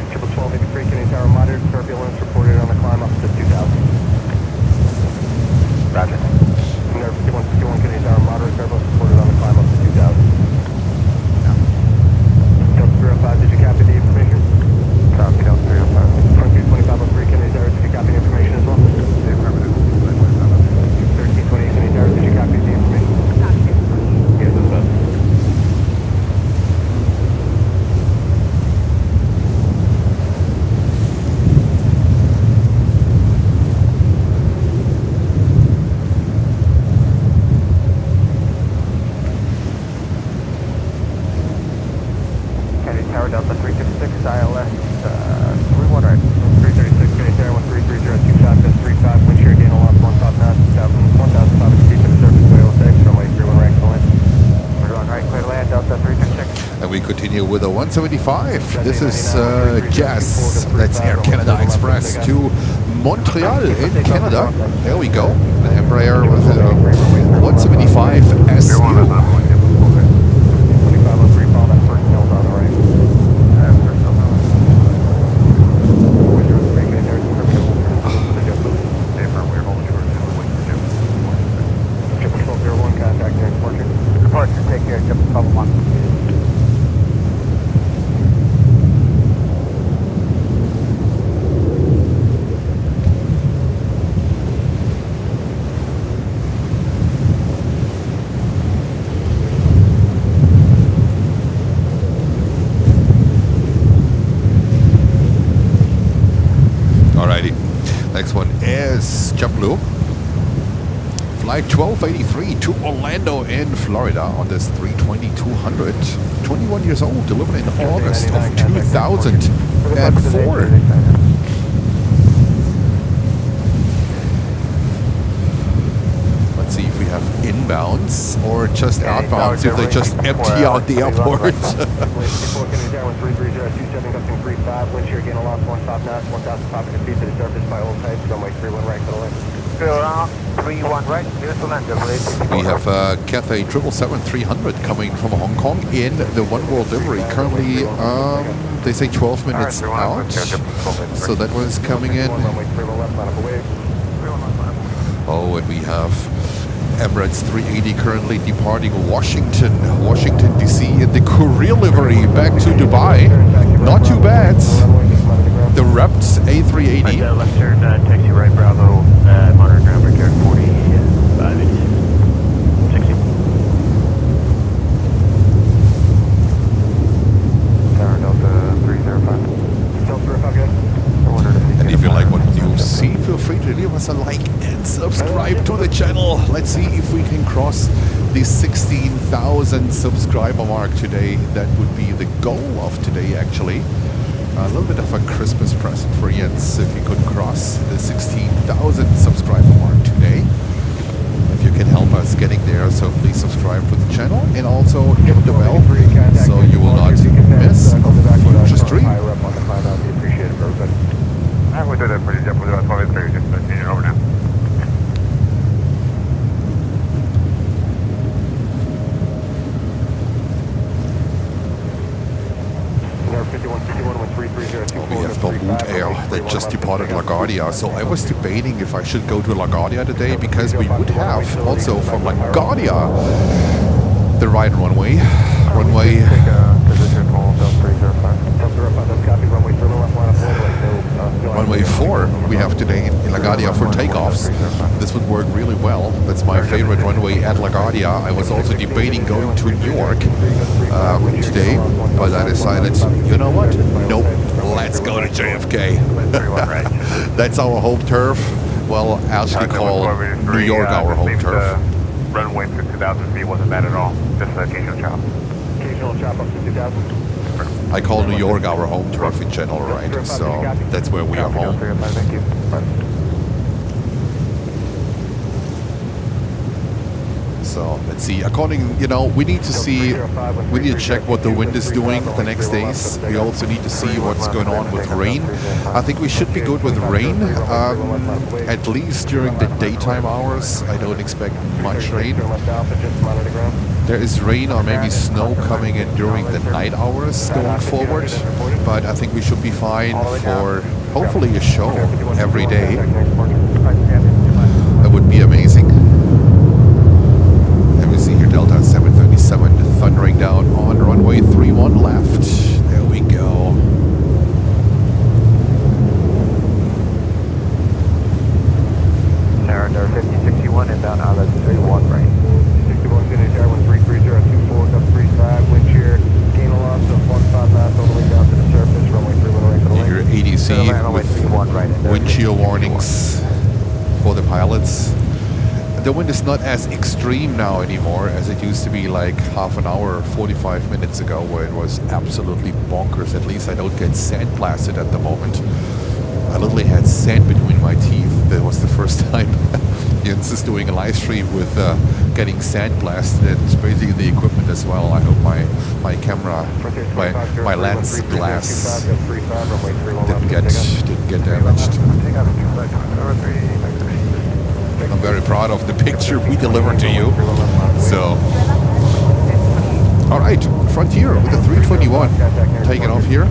Triple 1283, Canadian Tower, moderate turbulence reported on the climb up to 2000. Roger. Nerve 5161, Canadian Tower, moderate turbulence reported on the climb up to 2000. Delta 305, did you copy the information? Copy, Delta 305. Frontier 2503, Canadian Tower, did you copy the information as well? Affirmative. 1328, Canadian Tower, did you copy the information? Yes, that's up. Tower Delta 366, ILS 31 right. 336, Canadian Tower, 1330, 25, wind shear gain a loss, 15 knots, 1,500 feet to the surface, way 06, runway 31 right, clear land. We're going right, clear to land, Delta 336. And we continue with a 175. This is Jazz. That's Air Canada Express to Montreal in Canada. There we go. The Embraer with a 175 SU. 2503, follow that first hill on the right. Departure, take care, JetBlue 1. Alrighty. Next one is JetBlue. Flight 1283 to Orlando in Florida on this 320-200. 21 years old, delivered in August of 2004. Let's see if we have inbounds or just outbounds, if they just empty out the airport. 330-27, wind shear gain a loss, 15 knots, 1,500 feet to the surface by all types, runway 31 right, clear land. Clear around, 31 right, clear to land, We have Cathay 777-300 coming from Hong Kong in the One World livery. Currently, they say 12 minutes out. So that was coming in. Oh, and we have Emirates 380 currently departing Washington DC in the Courier livery back to Dubai. Not too bad. The Rapt A380. Left turn, taxi right, Bravo, monitor ground break air 45 inches. 60. Tower Delta 305. Delta 305, And if you like what you see, feel free to leave us a like and subscribe to the channel. Let's see if we can cross the 16,000 subscriber mark today. That would be the goal of today, actually. A little bit of a Christmas present for Jens if you could cross the 16,000 subscriber mark today. If you can help us getting there, so please subscribe to the channel and also hit the bell so you will not miss a future stream. We did it pretty JetBlue, that's why we figured just continue over now. We have Balboot Air that just departed LaGuardia, so I was debating if I should go to LaGuardia today because we would have also from LaGuardia the right runway. course, this would work really well. That's my favorite runway at LaGuardia. I was also debating going to New York today, but I decided, you know what? Nope, let's go to JFK. That's our home turf. Well, actually call New York our home turf. Runway to 2,000 feet wasn't bad at all. Just an occasional chop. Occasional chop up to 2,000. I call New York our home turf in general, right? So that's where we are home. Thank you. Bye. So let's see. According, you know, we need to see, we need to check what the wind is doing the next days. We also need to see what's going on with rain. I think we should be good with rain, at least during the daytime hours. I don't expect much rain. There is rain or maybe snow coming in during the night hours going forward, but I think we should be fine for hopefully a show every day. That would be amazing. See here, Delta 737 thundering down on runway 31 left. There we go. Narrator 5061 inbound out of 31 right. 61 Canadian Tower 133024, up 35, wind shear, gain a loss of 15 knots all the way down to the surface, runway 31 right to the You hear ADC with wind chill warnings for the pilots. The wind is not as extreme now anymore as it used to be like half an hour, 45 minutes ago, where it was absolutely bonkers. At least I don't get sandblasted at the moment. I literally had sand between my teeth. That was the first time Jens is doing a live stream with getting sandblasted. It's basically the equipment as well. I hope my camera, my lens glass didn't get damaged. I'm very proud of the picture we delivered to you. So, all right, Frontier with the 321 taking off here.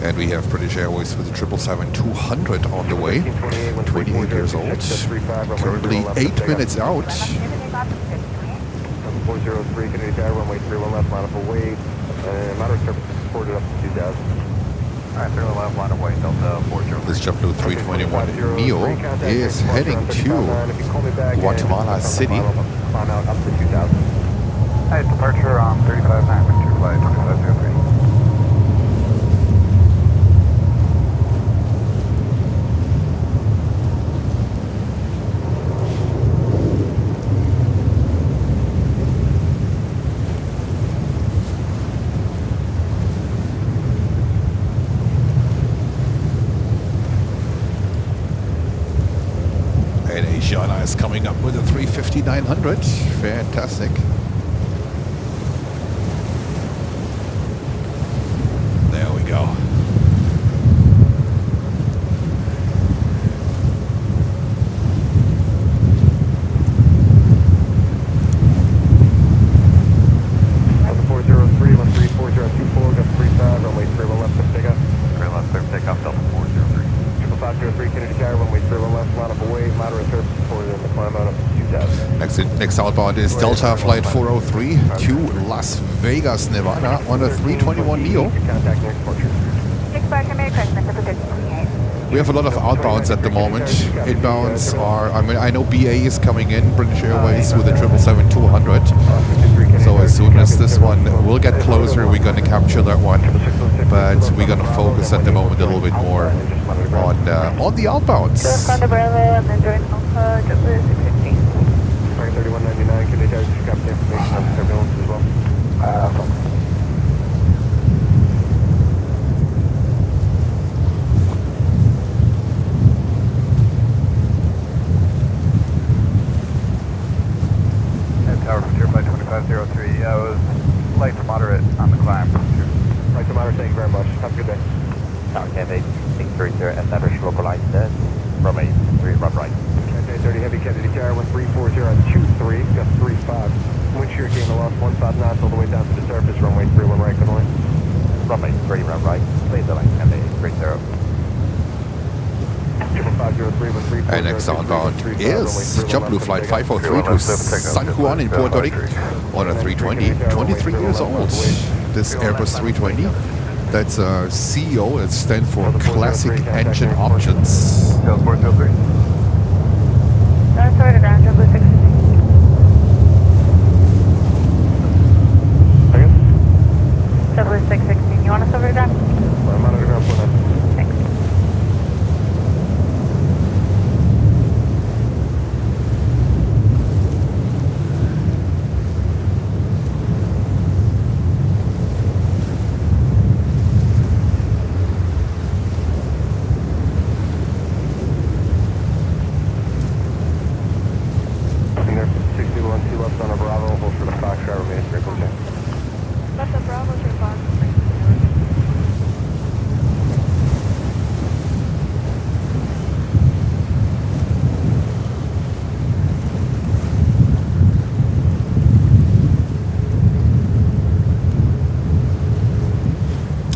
And we have British Airways with the 777-200 on the way. 28 years old. Currently 8 minutes out. 403 Canadian Tower, runway 31 left, line up away. Moderate surface supported up to 2,000. Alright, 31 left, line away, Delta 403. This JetBlue 321 Neo is heading to Guatemala City. Climb out up to 2,000. Alright, departure on 35 2 flight 2503. Asiana is coming up with a 350-900. Fantastic. There we go. Delta 403, 134024, got 35, runway 31 left, clear takeoff. 3 left, clear takeoff, Delta 403. 503 Kennedy Tower, runway 31 left, line up away, moderate surface supported in the climb out up to 2,000. Next outbound is Delta Flight 403 to Las Vegas, Nevada on a 321 Neo. Contact next departure. We have a lot of outbounds at the moment. Inbounds are, I mean, I know BA is coming in, British Airways with a 777-200. So as soon as this one will get closer, we're going to capture that one. But we're going to focus at the moment a little bit more on the outbounds. Just on the Bravo and then join Alpha, JetBlue 660. 3199, can they just got the information on the turbulence as well? moderate on the climb. Right to moderate, thank you very much. Have a good day. Cathay 630, establish localized runway 3 left right. Cathay 30 Heavy Kennedy Tower, 1340 at 23, gust 35. Wind shear gain aloft 15 knots all the way down to the surface, runway 31 right, good morning. Runway 3 left right, please align Cathay 30. And next outbound is JetBlue Flight 503 to San Juan in Puerto Rico on a 320, 23 years old. This Airbus 320, that's a CEO, it stands for Classic Engine Options. Salesforce 03. Sorry to ground, JetBlue 616. JetBlue 616, you want us over to ground? I'm on the ground for now. Thanks. And there's 61 T left on a Bravo, hold for the Foxtrot, remains very close. That's a Bravo to Fox.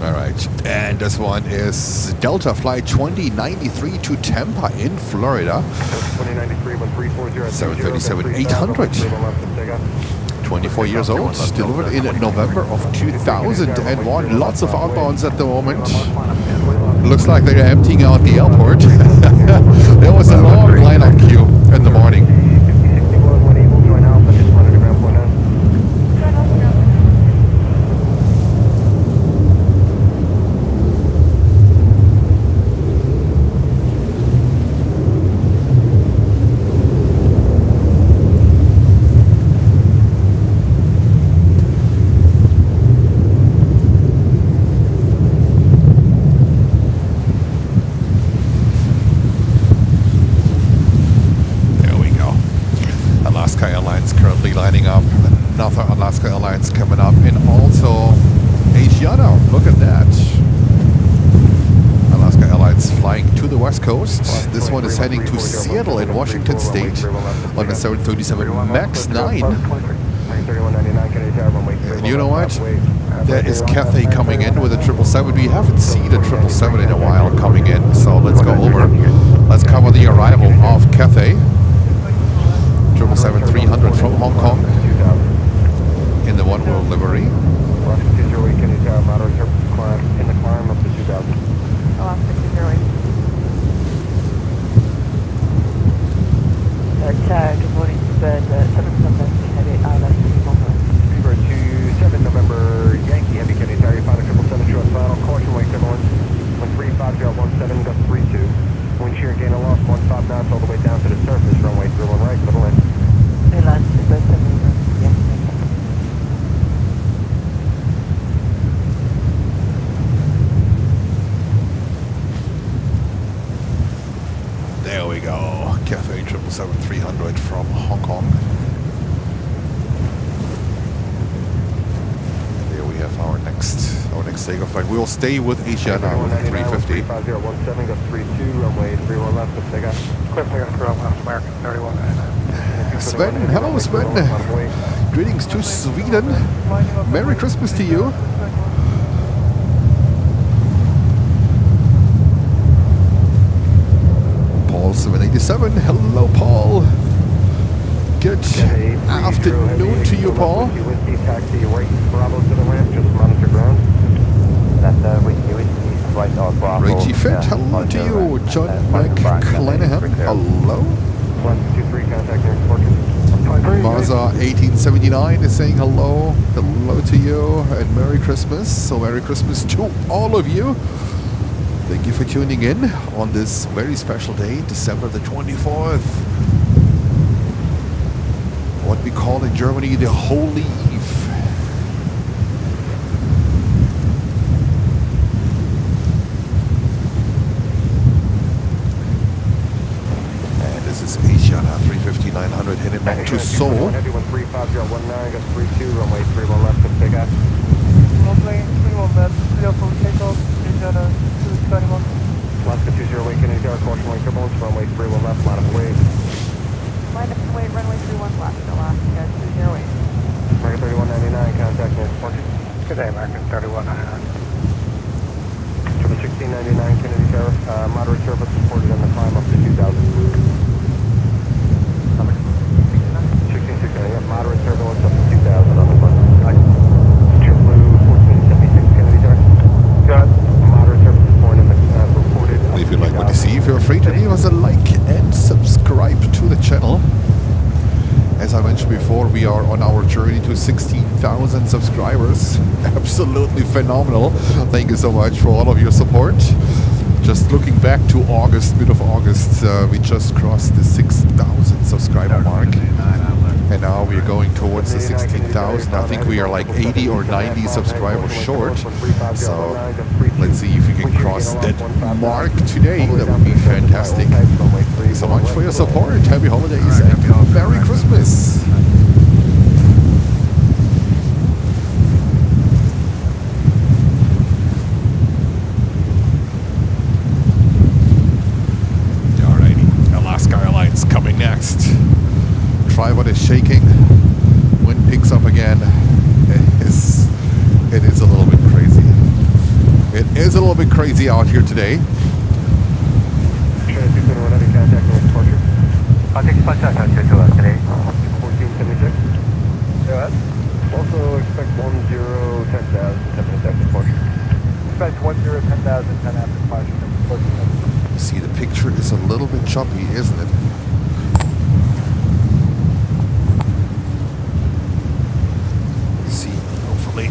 All right, and this one is Delta Flight 2093 to Tampa in Florida. 737-800. 24 years old, delivered in November of 2001. Lots of outbounds at the moment. Looks like they're emptying out the airport. There was a long lineup queue in the morning. Lining up, another Alaska Airlines coming up, and also Asiana. Look at that. Alaska Airlines flying to the West Coast. This one is heading to Seattle in Washington State on the 737 MAX 9. And you know what? There is Cathay coming in with a 777. We haven't seen a 777 in a while coming in, so let's go over. Let's cover the arrival of Cathay. 777-300 from Hong Kong in the One World livery. Alaska 208, Kennedy Tower, moderate surface climb, in the climb up to 2000. Alaska 208. Good morning, Bird 777 Heavy Island, Speedbird 27, November Yankee, Heavy Kennedy Tower, you found a 777 short final, caution wake turbulence, 135017, gust 32. Wind shear gain aloft 15 knots all the way down to the surface, runway 31 right, middle in. There we go. Cathay 777-300 from Hong Kong. And there we have our next takeoff flight. We will stay with Asiana with 350. 35017, got 32, runway 31 left, let's take off. Cliff, I got to throw West American 3199. Sven, hello Sven. Greetings to Sweden. Merry Christmas to you. Paul 787, hello Paul. Good afternoon to you, Paul. Taxi right, Bravo to the ramp, just monitor ground. That's right on Bravo. Reggie Fit, hello to you. John McClanahan, hello. 123, contact near Fortune. Maza 1879 is saying hello. Hello to you and Merry Christmas. So Merry Christmas to all of you. Thank you for tuning in on this very special day, December the 24th. What we call in Germany the Holy Eve. And this is Asiana 350-900 heading back to Seoul. Heavy 135, 019, got 32, runway 31 left, take off. Say American 3199. 1699 Kennedy Tower. Moderate surface supported on the climb up to 2000. 1669, yeah, moderate turbulence up to 2000 on the front. JetBlue 1476 Kennedy Tower. Good. Moderate surface support in the reported. If you like what you see, feel free to leave us a like and subscribe to the channel. As I mentioned before, we are on our journey to 16,000 subscribers. Absolutely phenomenal. Thank you so much for all of your support. Just looking back to August, mid of August, we just crossed the 6,000 subscriber mark. And now we are going towards the 16,000. I think we are like 80 or 90 subscribers short. So let's see if we can cross that mark today. That would be fantastic. Thank you so much for your support. Happy holidays and Merry Christmas. Alrighty, Alaska Airlines coming next. Tripod is shaking. Wind picks up again. It is a little bit crazy. It is a little bit crazy out here today. I'll take contact on 221 today. 1476. Go ahead. Also expect 10,000, 10 minutes after departure. Expect 10,000, 10 after departure. See, the picture is a little bit choppy, isn't it? See, hopefully.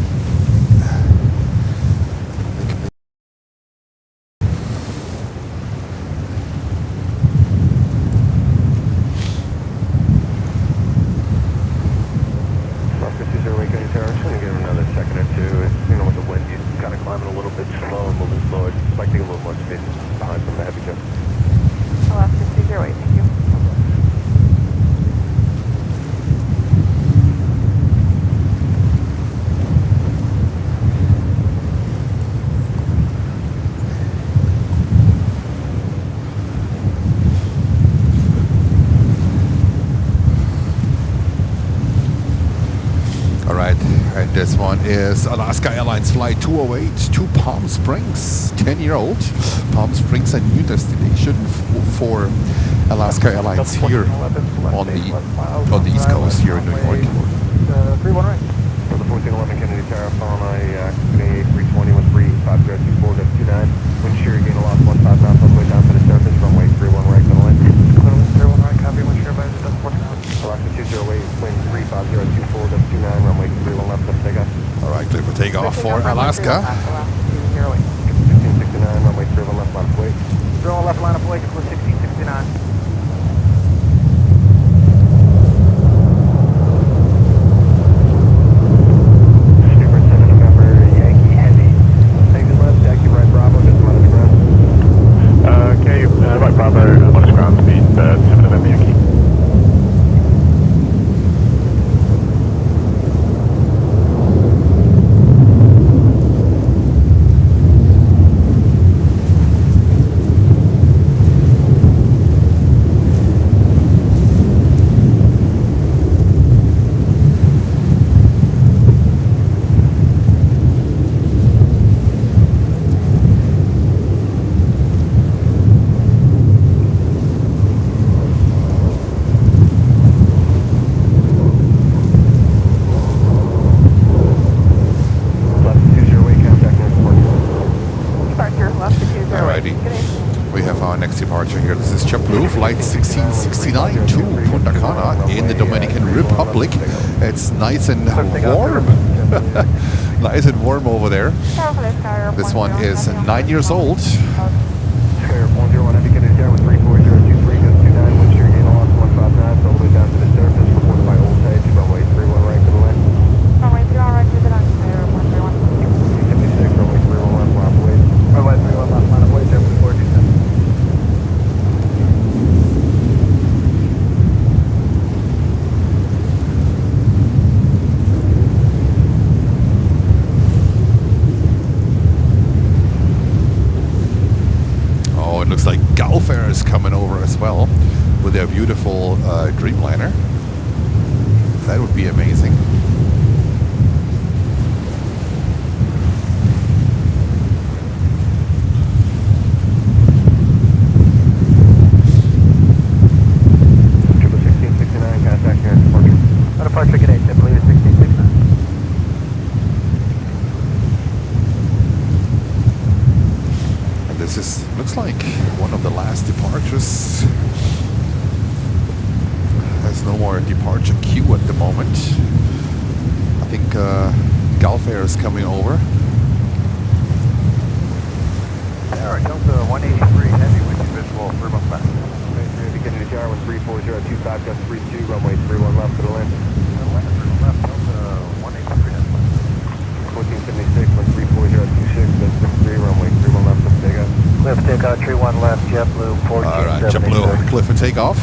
Alaska 208, thank you. And this one is Alaska Airlines Flight 208 to Palm Springs, 10-year-old. Palm Springs, a new destination for Alaska Airlines here on the East Coast here in New York. 31 right. For the 1411 Kennedy Tower, following Canadian 320 with 35024 to 29. Wind shear gain a loss 15 knots all the way down to the surface. Runway 31 right, going in. 31 right, copy. Wind shear by 14 knots. Alaska 208, wind 35024 to 29. Runway 31 left, up takeoff. All right, clear for takeoff for Alaska. 1669, runway 31 left, line of wake. 31 left line of wake for 1669. We have our next departure here. This is JetBlue, flight 1669 to Punta Cana in the Dominican Republic. It's nice and warm. Nice and warm over there. This one is 9 years old. Square 101 Heavy Kennedy Tower with 34023 goes 29, wind shear gain loss 159, all the way down to the surface, reported by Old Edge, runway 31 right to the left. Runway 31 right to the left, clear 131. 56, runway 31 left, line of way. Runway 31 left line of way, JetBlue 427. Looks like Gulf Air is coming over as well with their beautiful Dreamliner. That would be amazing. this is looks like one of the last departures. There's no more departure queue at the moment. I think Gulf Air is coming over. Tower Delta 183 heavy with visual 315. Beginning to tower 134.025, gust 32, runway 31 left to the land. Left Delta 183 heavy. 1476, 134.026, gust 3, runway 31 left to takeoff. Cliff takeoff 31 left, JetBlue 1476. All right, JetBlue, cliff and takeoff.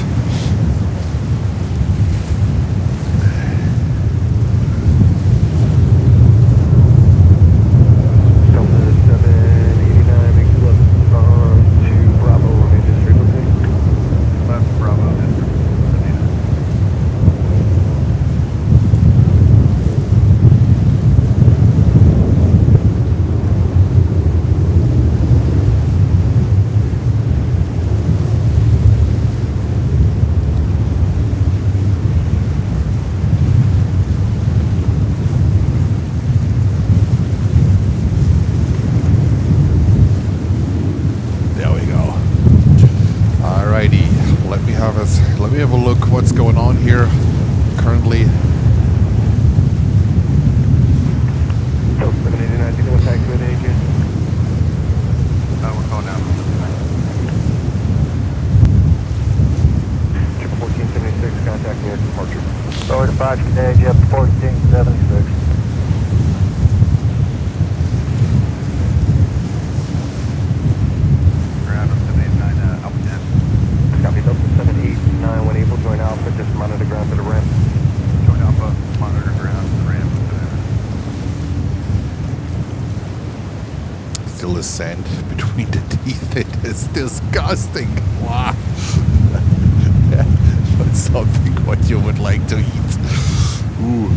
Let me have a look what's going on here currently. We're calling out. 1476, contact near departure. Forward departure today, Jet 1476. Ground up 789, up 10. Copy, Delta 789, when able, join Alpha, just monitor ground to the ramp. Join Alpha, monitor ground to the ramp. Still the sand between the teeth. It is disgusting. Wow. That's something what you would like to eat. Ooh.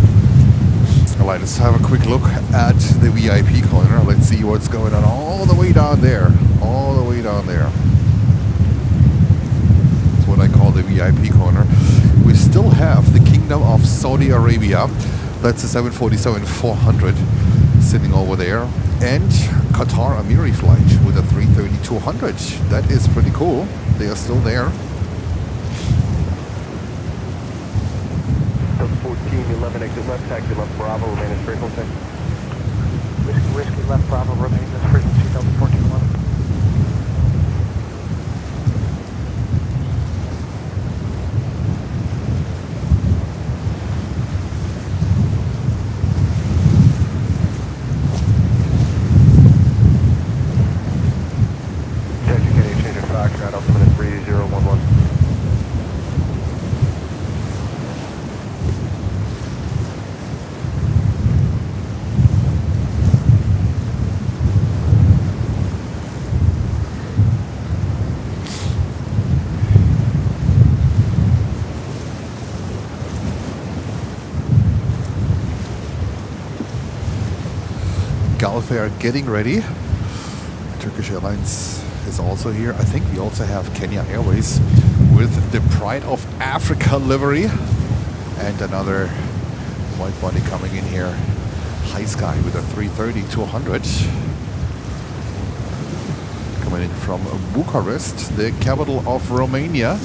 Alright, let's have a quick look at the VIP corner. Let's see what's going on all the way down there. All the way down there. That's what I call the VIP corner. We still have the Kingdom of Saudi Arabia. That's a 747-400 sitting over there. And Qatar Amiri flight with a 330-200. That is pretty cool. They are still there. Delta 1411, exit left, taxi left Bravo, remain as frequency. Whiskey left Bravo, remain as frequency, Delta 1411. Gulf Air getting ready. Turkish Airlines is also here. I think we also have Kenya Airways with the Pride of Africa livery. And another white body coming in here. High Sky with a 330-200. Coming in from Bucharest, the capital of Romania.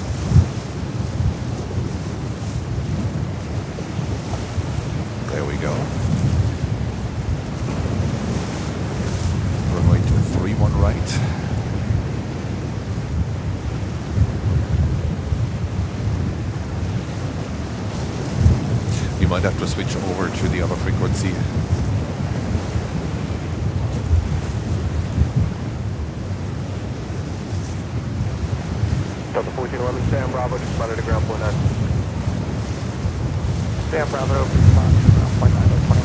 There we go. Runway 31 right. You might have to switch over to the other frequency. Delta 1411, Sam Bravo, just monitor ground point 9. Sam Bravo, ground point 9, 21.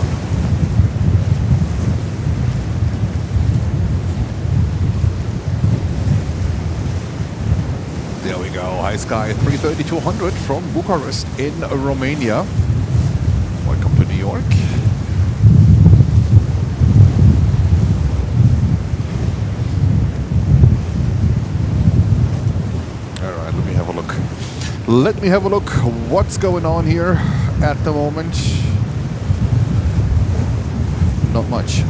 There we go, High Sky 330-200 from Bucharest in Romania. Welcome to New York. Alright, let me have a look. Let me have a look what's going on here at the moment. not much.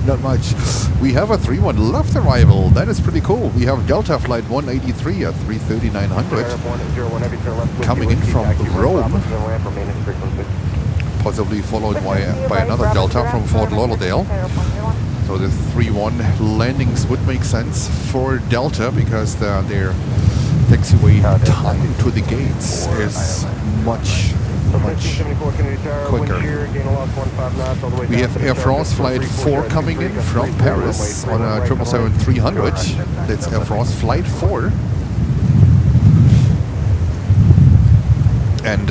Not much. We have a 3-1 left arrival. That is pretty cool. We have Delta Flight 183 at 3:3900 coming in from Rome, possibly followed by another Delta from Fort Lauderdale. So the 3-1 landings would make sense for Delta because their taxiway time to the gates is much quicker. We have Air France Flight 4 coming in from Paris on a 777-300. That's Air France Flight 4. And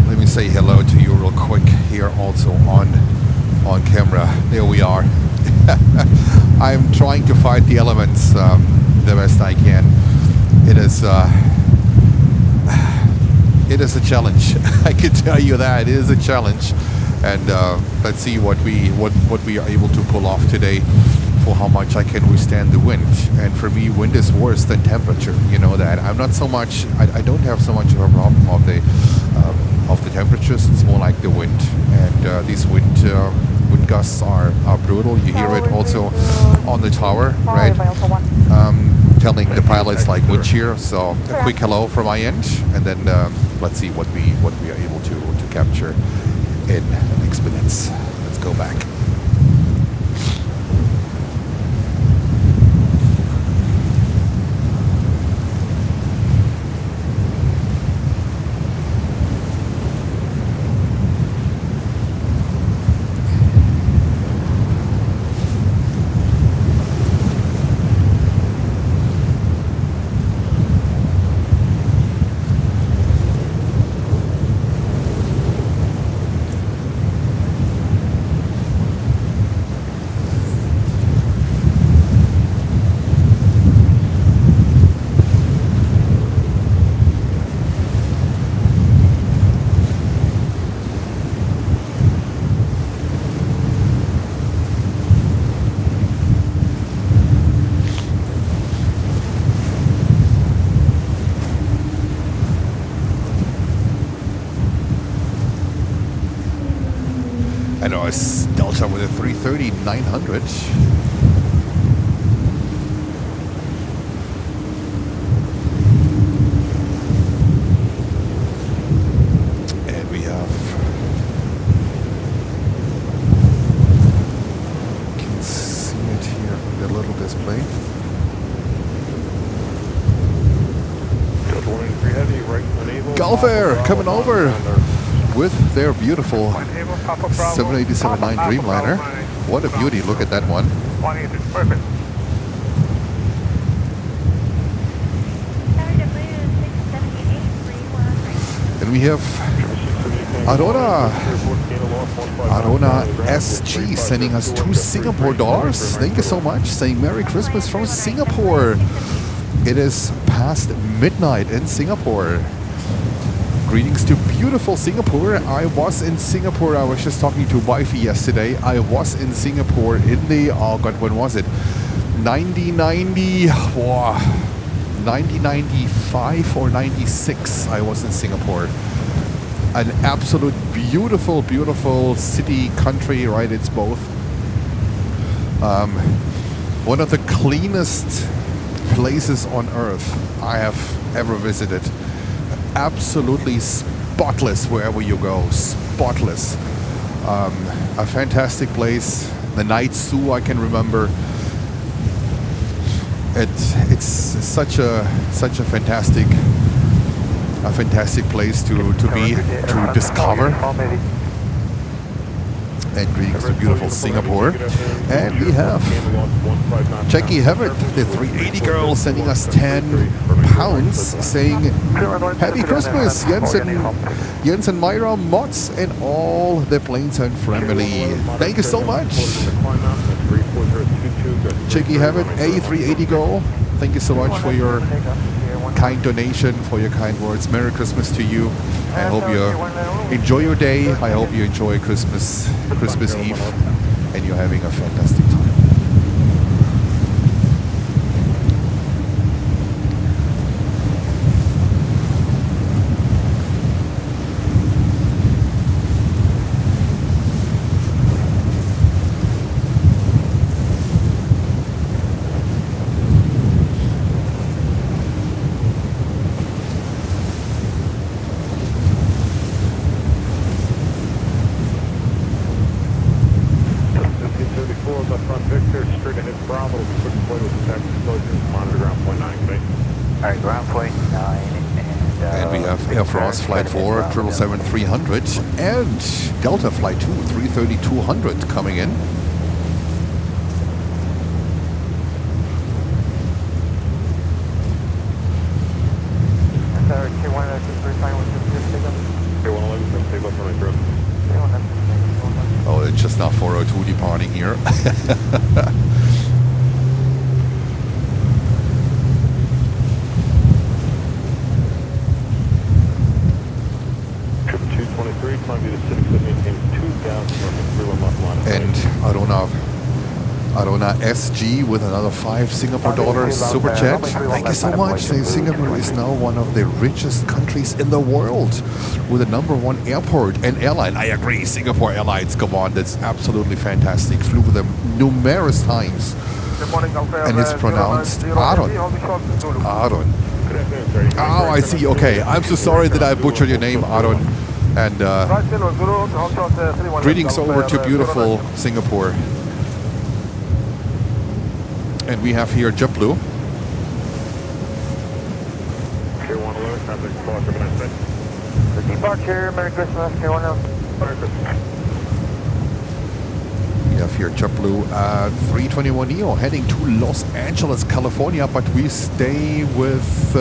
let me say hello to you real quick here also on camera. There we are. I'm trying to fight the elements the best I can. It is a challenge. I can tell you that it is a challenge, and let's see what we are able to pull off today. For how much I can withstand the wind, and for me, wind is worse than temperature. You know that. I'm not so much. I don't have so much of a problem of the temperatures. It's more like the wind, and these wind gusts are brutal. You hear it also on the tower, right? Telling the pilots like wind shear. So a quick hello from my end, and then let's see what we are able to capture in the next minutes. Let's go back. I know it's Delta with a 330-900. And we have, you can see it here on the little display. Gulf Air coming over with their beautiful 787-9 Dreamliner. What a beauty, look at that one. Perfect. And we have Arona SG sending us $2 Singapore. Thank you so much. Saying Merry Christmas from Singapore. It is past midnight in Singapore. Greetings to beautiful Singapore. I was in Singapore. I was just talking to wifey yesterday. I was in Singapore in the, oh God, when was it? 1995 or 96. I was in Singapore. An absolute beautiful, beautiful city, country, right? It's both. One of the cleanest places on earth I have ever visited. Absolutely spotless wherever you go, spotless. A fantastic place. The night zoo I can remember. It's such a fantastic place to be, to discover. And greetings to beautiful Singapore. And we have Jackie Hewitt, the 380 girl, sending us 10 pounds, saying Happy Christmas, Jens and Myra, Mods, and all the Planespotter family. Thank you so much. Jackie Hewitt, a 380 girl, thank you so much for your kind donation, for your kind words. Merry Christmas to you. I hope you enjoy your day. I hope you enjoy Christmas Eve, and you're having a fantastic time. front Victor, straight ahead Bravo, will be quick deployed with attack explosions, monitor ground point 9, okay? Alright, ground point 9 And we have Air France Flight 4, 777-300, and Delta Flight 2, 330-200 coming in. Oh, it's just now 402 departing here. And Arona SG with another $5 super chat. Thank you so much. Singapore is now one of the richest countries in the world with the #1 airport and airline. I agree, Singapore Airlines, come on, that's absolutely fantastic. Flew with them numerous times. And it's pronounced Aaron. Aaron. Oh, I see. Okay, I'm so sorry that I butchered your name, Aaron. And greetings over to beautiful Singapore. And we have here JetBlue. Departure, Merry Christmas, K10. Merry Christmas. We have here JetBlue 321neo heading to Los Angeles, California, but we stay with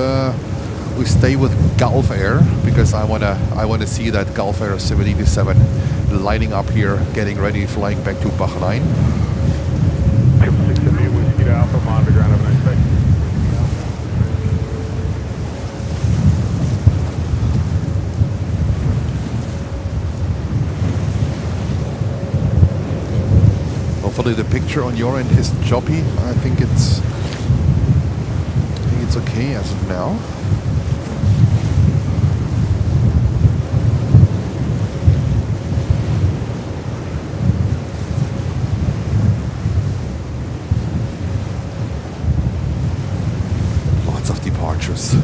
Gulf Air because I wanna see that Gulf Air 787 lining up here, getting ready, flying back to Bahrain. Alpha, monitor ground, have a nice day. Hopefully the picture on your end is choppy. I think it's okay as of now.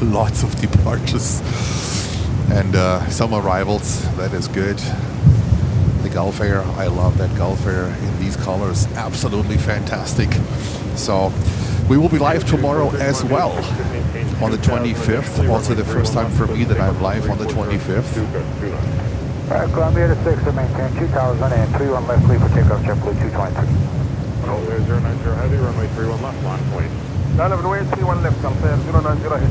Lots of departures and some arrivals. That is good. The Gulf Air, I love that Gulf Air in these colors, absolutely fantastic. So we will be live tomorrow as well on the 25th. Also the first time for me that I'm live on the 25th. Alright, Columbia to 6 to maintain 2000 and 31 left, clear for takeoff, JetBlue 223. Oh, there's 090 heavy, runway 31 left, line point. 11 31 left, Gulf Air 090 heavy.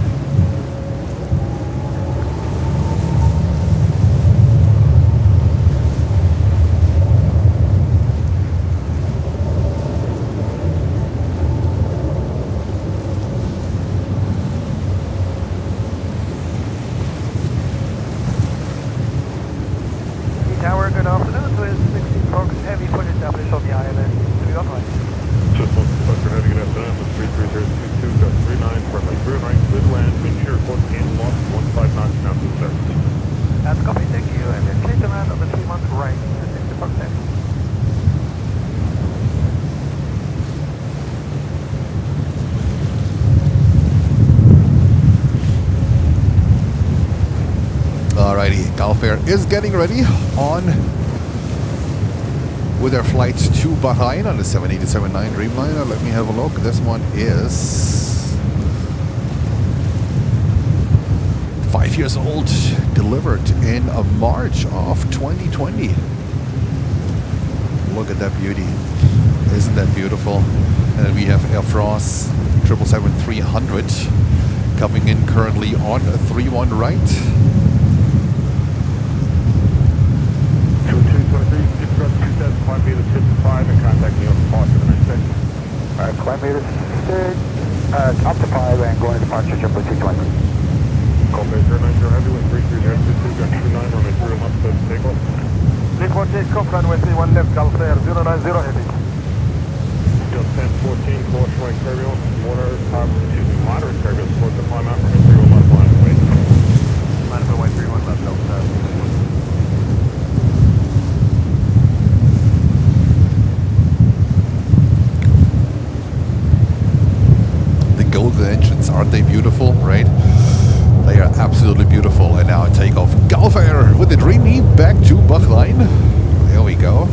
Tower, good afternoon. With 16 Fox Heavy put established on the island. To the runway. Just one Foster Heavy, good afternoon. With 33022.39 for my crew right, clear land, wind shear report and lost 15 knots down to the surface. That's copy, thank you. And then clear to land on the 3 month right to 60 Fox Heavy. Alrighty, Gulf Air is getting ready on with their flights to Bahrain on the 787-9 Dreamliner. Let me have a look. This one is 5 years old, delivered in March of 2020. Look at that beauty. Isn't that beautiful? And then we have Air France 777-300 coming in currently on a 3-1 right. climb meter 55 and contact me on departure the next day. Alright, climb meter 6, up to 5 and going to departure, JetBlue 220. Call base 090 heavy, wind 33022, gun 29, runway 31 left, clear for takeoff. Report takeoff, runway 31 left, Gulf Air 090 heavy. Field 1014, course right turbulence, moderate turbulence, support the climb out, runway 31 left, line of way. Line of way 31 left, Gulf Air. Golden engines, aren't they beautiful, right? They are absolutely beautiful. And now takeoff Gulf Air with the Dreamy back to Bahrain. There we go.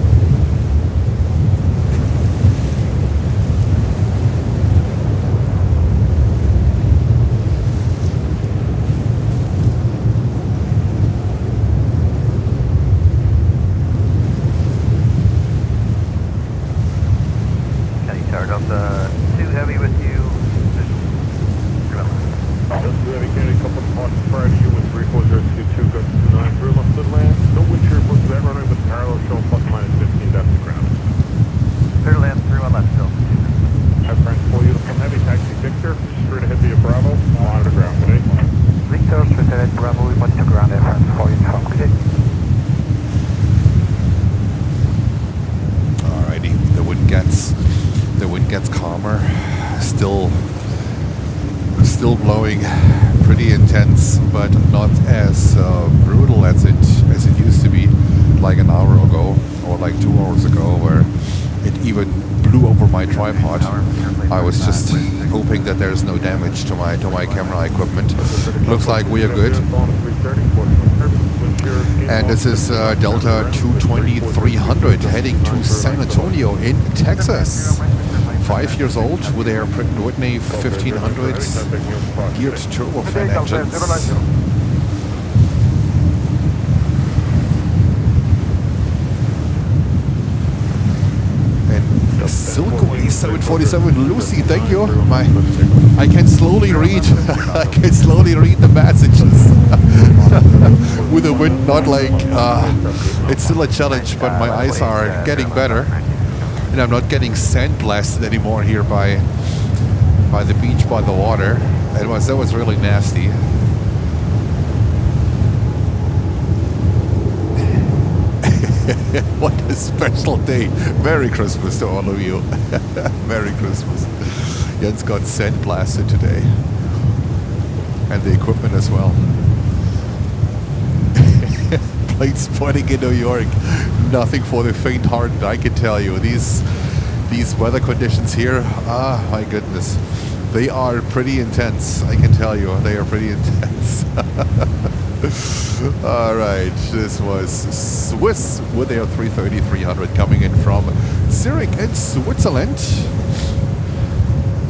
Tower Delta 2 Heavy with you. Delta Heavy Candy, couple of parts prior to you with 34022, go 29 through left to land. No wind shear book that running with parallel showing plus minus 15 depth to ground. Clear to land 31 left Delta 2. Have friends pull you from Heavy Taxi Victor, straight ahead via Bravo, monitor ground today. Victor, straight ahead, Bravo, we monitor ground reference for uniform. Good day. Alrighty, the wind gets calmer. Still blowing, pretty intense, but not as brutal as it used to be, like an hour ago or like 2 hours ago, where it even blew over my tripod. I was just hoping that there's no damage to my camera equipment. Looks like we are good. And this is Delta 220-300 heading to San Antonio in Texas. 5 years old with their Pratt & Whitney 1500s geared turbofan engines. And Silco A747 Lucy, thank you. I can slowly read. I can slowly read the messages with the wind. Not like it's still a challenge, but my eyes are getting better. And I'm not getting sandblasted anymore here by the beach, by the water. That was really nasty. What a special day. Merry Christmas to all of you. Merry Christmas. Jens got sandblasted today. And the equipment as well. Planes spotting in New York. Nothing for the faint-hearted, I can tell you. These weather conditions here, my goodness, they are pretty intense. I can tell you, they are pretty intense. All right, this was Swiss with their 330-300 coming in from Zurich in Switzerland.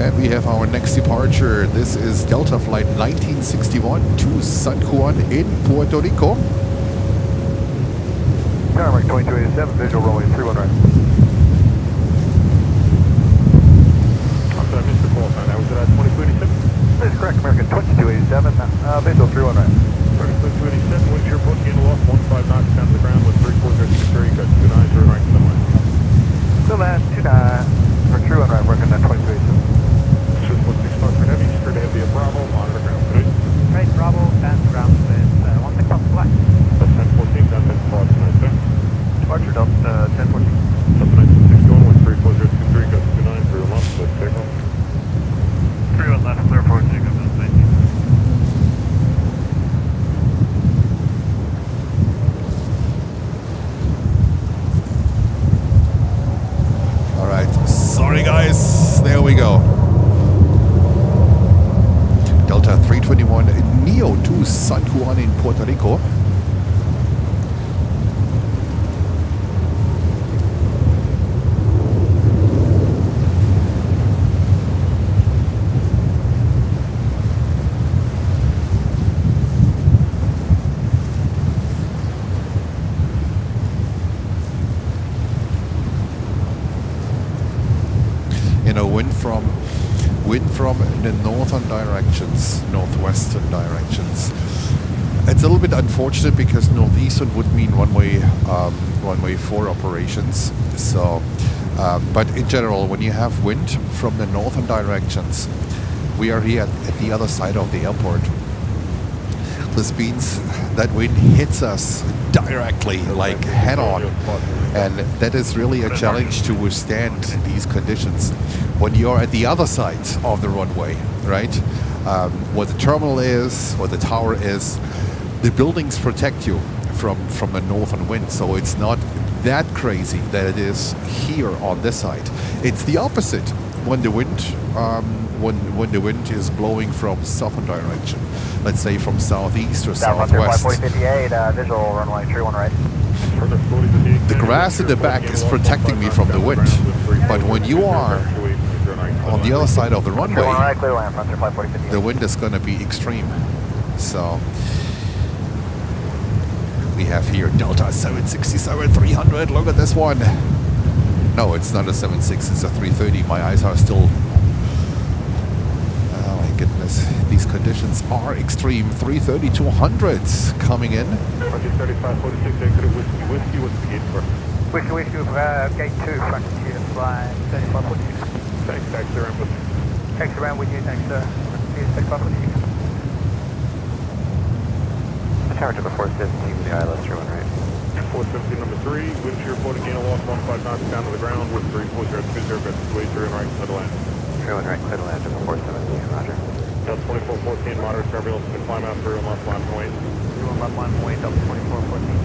And we have our next departure. This is Delta Flight 1961 to San Juan in Puerto Rico. Canarsie 2287, visual runway 31 right. I'm sorry, I missed the call sign. That was at 2287? That is correct, American 2287, visual 31 right. 2287, wind shear booking in lost 15 knots down to the ground with 34023, got 290 right to the line. Still land 29, or 31 right, working at 2287. Swiss 16 spots for heavy, straight ahead via Bravo, monitor ground today. Right, Bravo, down to ground with 16 knots black. That's 1014, down 10 spots tonight, sir. Departure Delta 1014. Delta 1960 going with 34023, got 29 for your launch, let's take off. 31 left, clear for Jacob, is 19. All right, sorry guys, there we go. Delta 321 Neo to San Juan in Puerto Rico. You know, wind from the northern directions, northwestern directions. It's a little bit unfortunate because northeastern would mean runway 4 operations. So, but in general, when you have wind from the northern directions, we are here at the other side of the airport. This means that wind hits us directly, like head on. And that is really a challenge to withstand these conditions. When you're at the other side of the runway, right? Where the terminal is, where the tower is, the buildings protect you from the northern wind. So it's not that crazy that it is here on this side. It's the opposite when the wind when the wind is blowing from southern direction. Let's say from southeast or southwest. 4058, visual runway 31 right. The grass in the back is protecting me from the wind, but when you are on the other side of the runway, the wind is going to be extreme. So we have here Delta 767-300. Look at this one. No, it's not a 76, it's a 330. My eyes are still... Oh my goodness, these conditions are extreme. 330 to 100 coming in. Roger, 3546, exit Whiskey, Whiskey, what's the gate for? Whiskey, gate 2, frontier, flying 3546. Thanks, taxi around with you. Taxi around with you, thanks, sir. 3546. Tower to the 417 with the ILS 31 right. 417 number 3, wind shear floating gain of loss 15 knots down to the ground with 340 got 280 and right clear to land. 31 right, clear to land to the 417, roger. Delta 2414, moderate turbulence, and climb out through and left line point. 31 left line point, Delta 2414.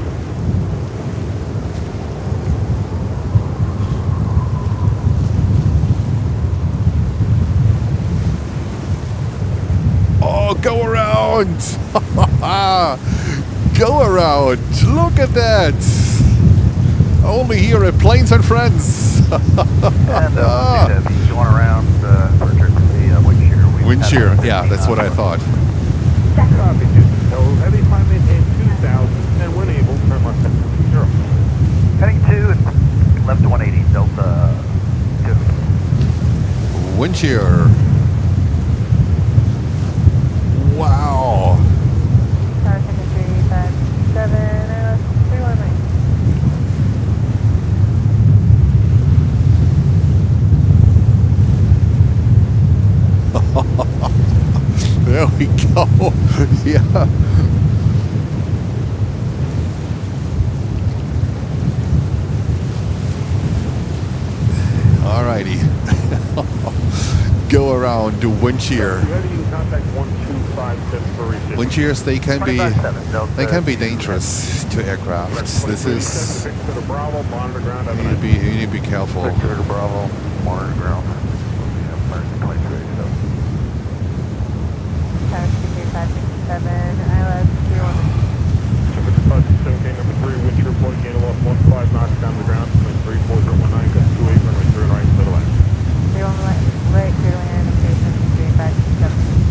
Oh, go around! Go around! Look at that! Only here at Planes and Friends! And if you want around for a trip to the wind shear. Wind shear, yeah, that's what I thought. Copy, Houston. So heavy climb maintain 2000, and when able, turn left at 0. Heading 2 and left 180, Delta 2. Wind shear. Wow. Tower second 357, ILS 31 right. There we go. Yeah. Alrighty. Go around to wind shear. Ready in contact 1257 for reaching. Wind shears, they can be 257, Delta dangerous to aircraft. This is Victor Bravo, monitor ground, you need to be careful. Victor Bravo, monitor ground. Tower second 357, ILS 31 right. 567, number 3, wind shear floating gain of loss 15 knots down to the ground, 34019, got 28, runway 3 and right, clear to land. 31 right, clear to land, station 3567.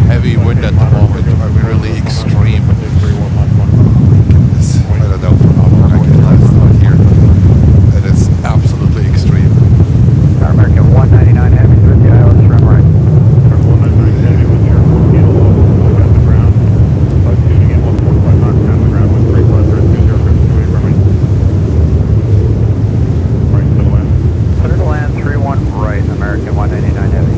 Heavy wind at the moment, really extreme. Goodness, I don't know for how long I can last out here. It is absolutely extreme. Our American 199 heavy with the ILS run right. 199 heavy with your 14 low, at the ground. 2 to get 145 knots down the ground with 3 plus 20 runway. Right, clear to land. Clear to land 31 right, American 199 heavy.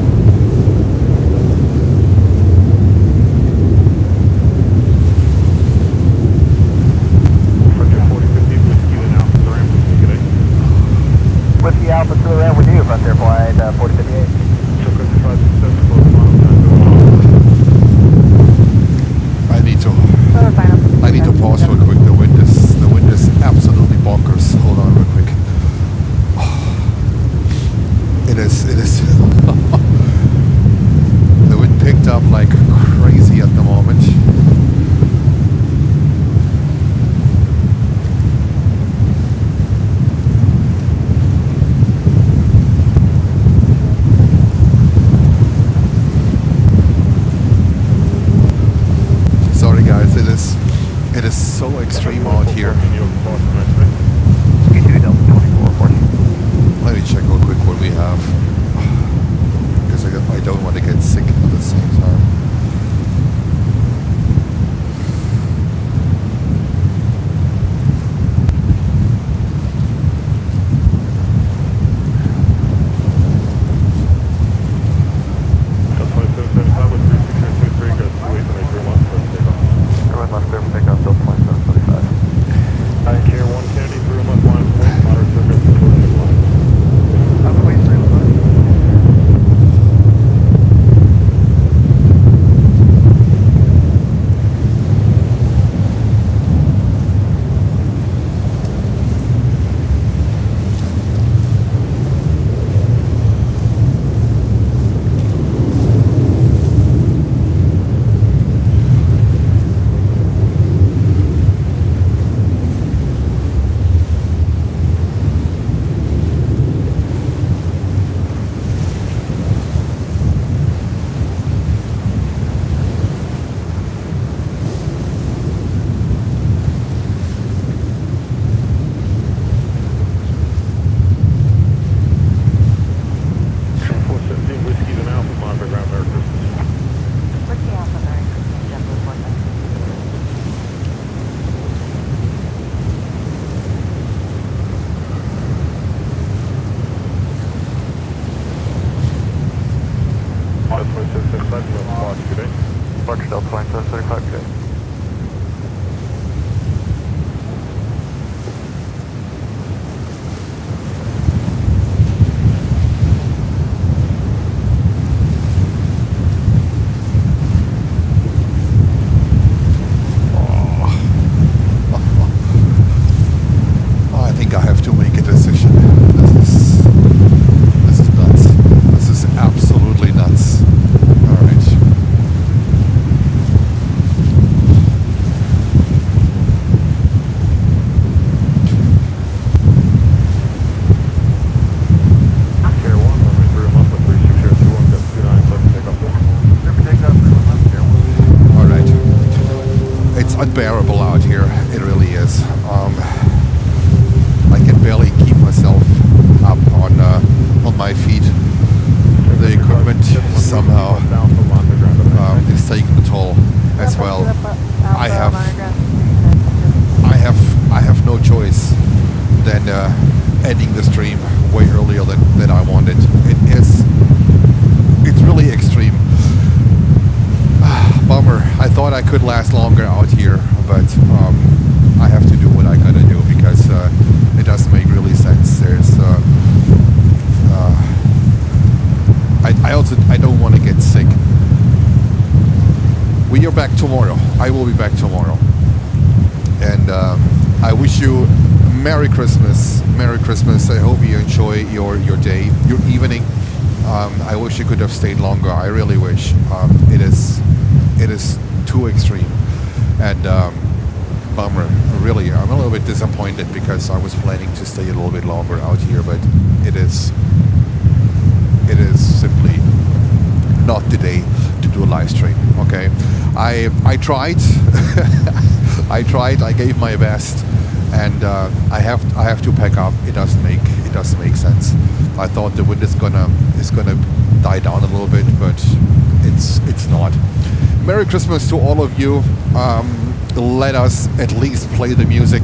Whiskey Alpha to the ramp with you, Frontier Flight 4058. I need to pause real quick. The wind is absolutely bonkers. Hold on real quick. It is the wind picked up like crazy at the moment. Sorry guys, it is so extreme out here. Let me check real quick what we have, because I don't want to get sick at the same time. horrible out here. It really is. I can barely keep myself up on my feet. The equipment somehow is taking the toll as well. I have no choice than ending the stream way earlier than I wanted. It's really extreme. Bummer. I thought I could last longer out here, but I have to do what I gotta do because it doesn't make really sense. There's I don't want to get sick. We are back tomorrow. I will be back tomorrow, and I wish you Merry Christmas. Merry Christmas. I hope you enjoy your day, your evening. I wish you could have stayed longer. I really wish. It is too extreme, and bummer. Really, I'm a little bit disappointed because I was planning to stay a little bit longer out here, but it is simply not the day to do a live stream. Okay, I tried. I tried. I gave my best, and I have to pack up. It doesn't make sense. I thought the wind is gonna die down a little bit, but it's not. Merry Christmas to all of you. Let us at least play the music.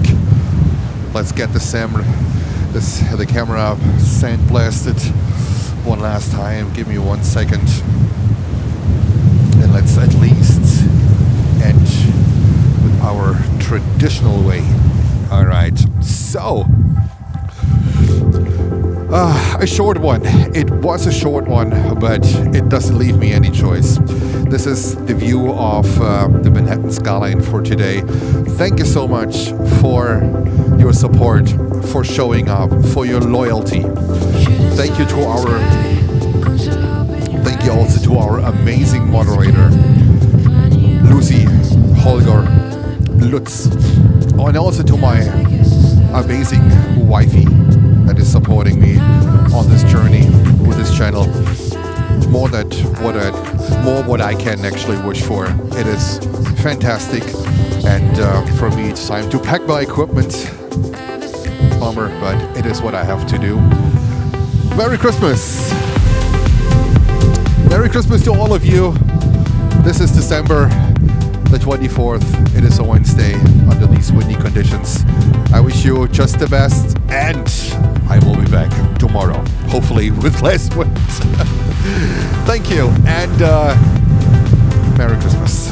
Let's get the camera sandblasted one last time. Give me 1 second, and let's at least end with our traditional way. All right, so a short one. It was a short one, but it doesn't leave me any choice. This is the view of the Manhattan skyline for today. Thank you so much for your support, for showing up, for your loyalty. Thank you also to our amazing moderator, Lucy, Holger, Lutz, and also to my amazing wifey that is supporting me on this journey with this channel. More what I can actually wish for. It is fantastic, and for me it's time to pack my equipment. Bummer, but it is what I have to do. Merry Christmas! Merry Christmas to all of you. This is December the 24th. It is a Wednesday under these windy conditions. I wish you just the best, and I will be back tomorrow, hopefully with less wind. Thank you, and Merry Christmas.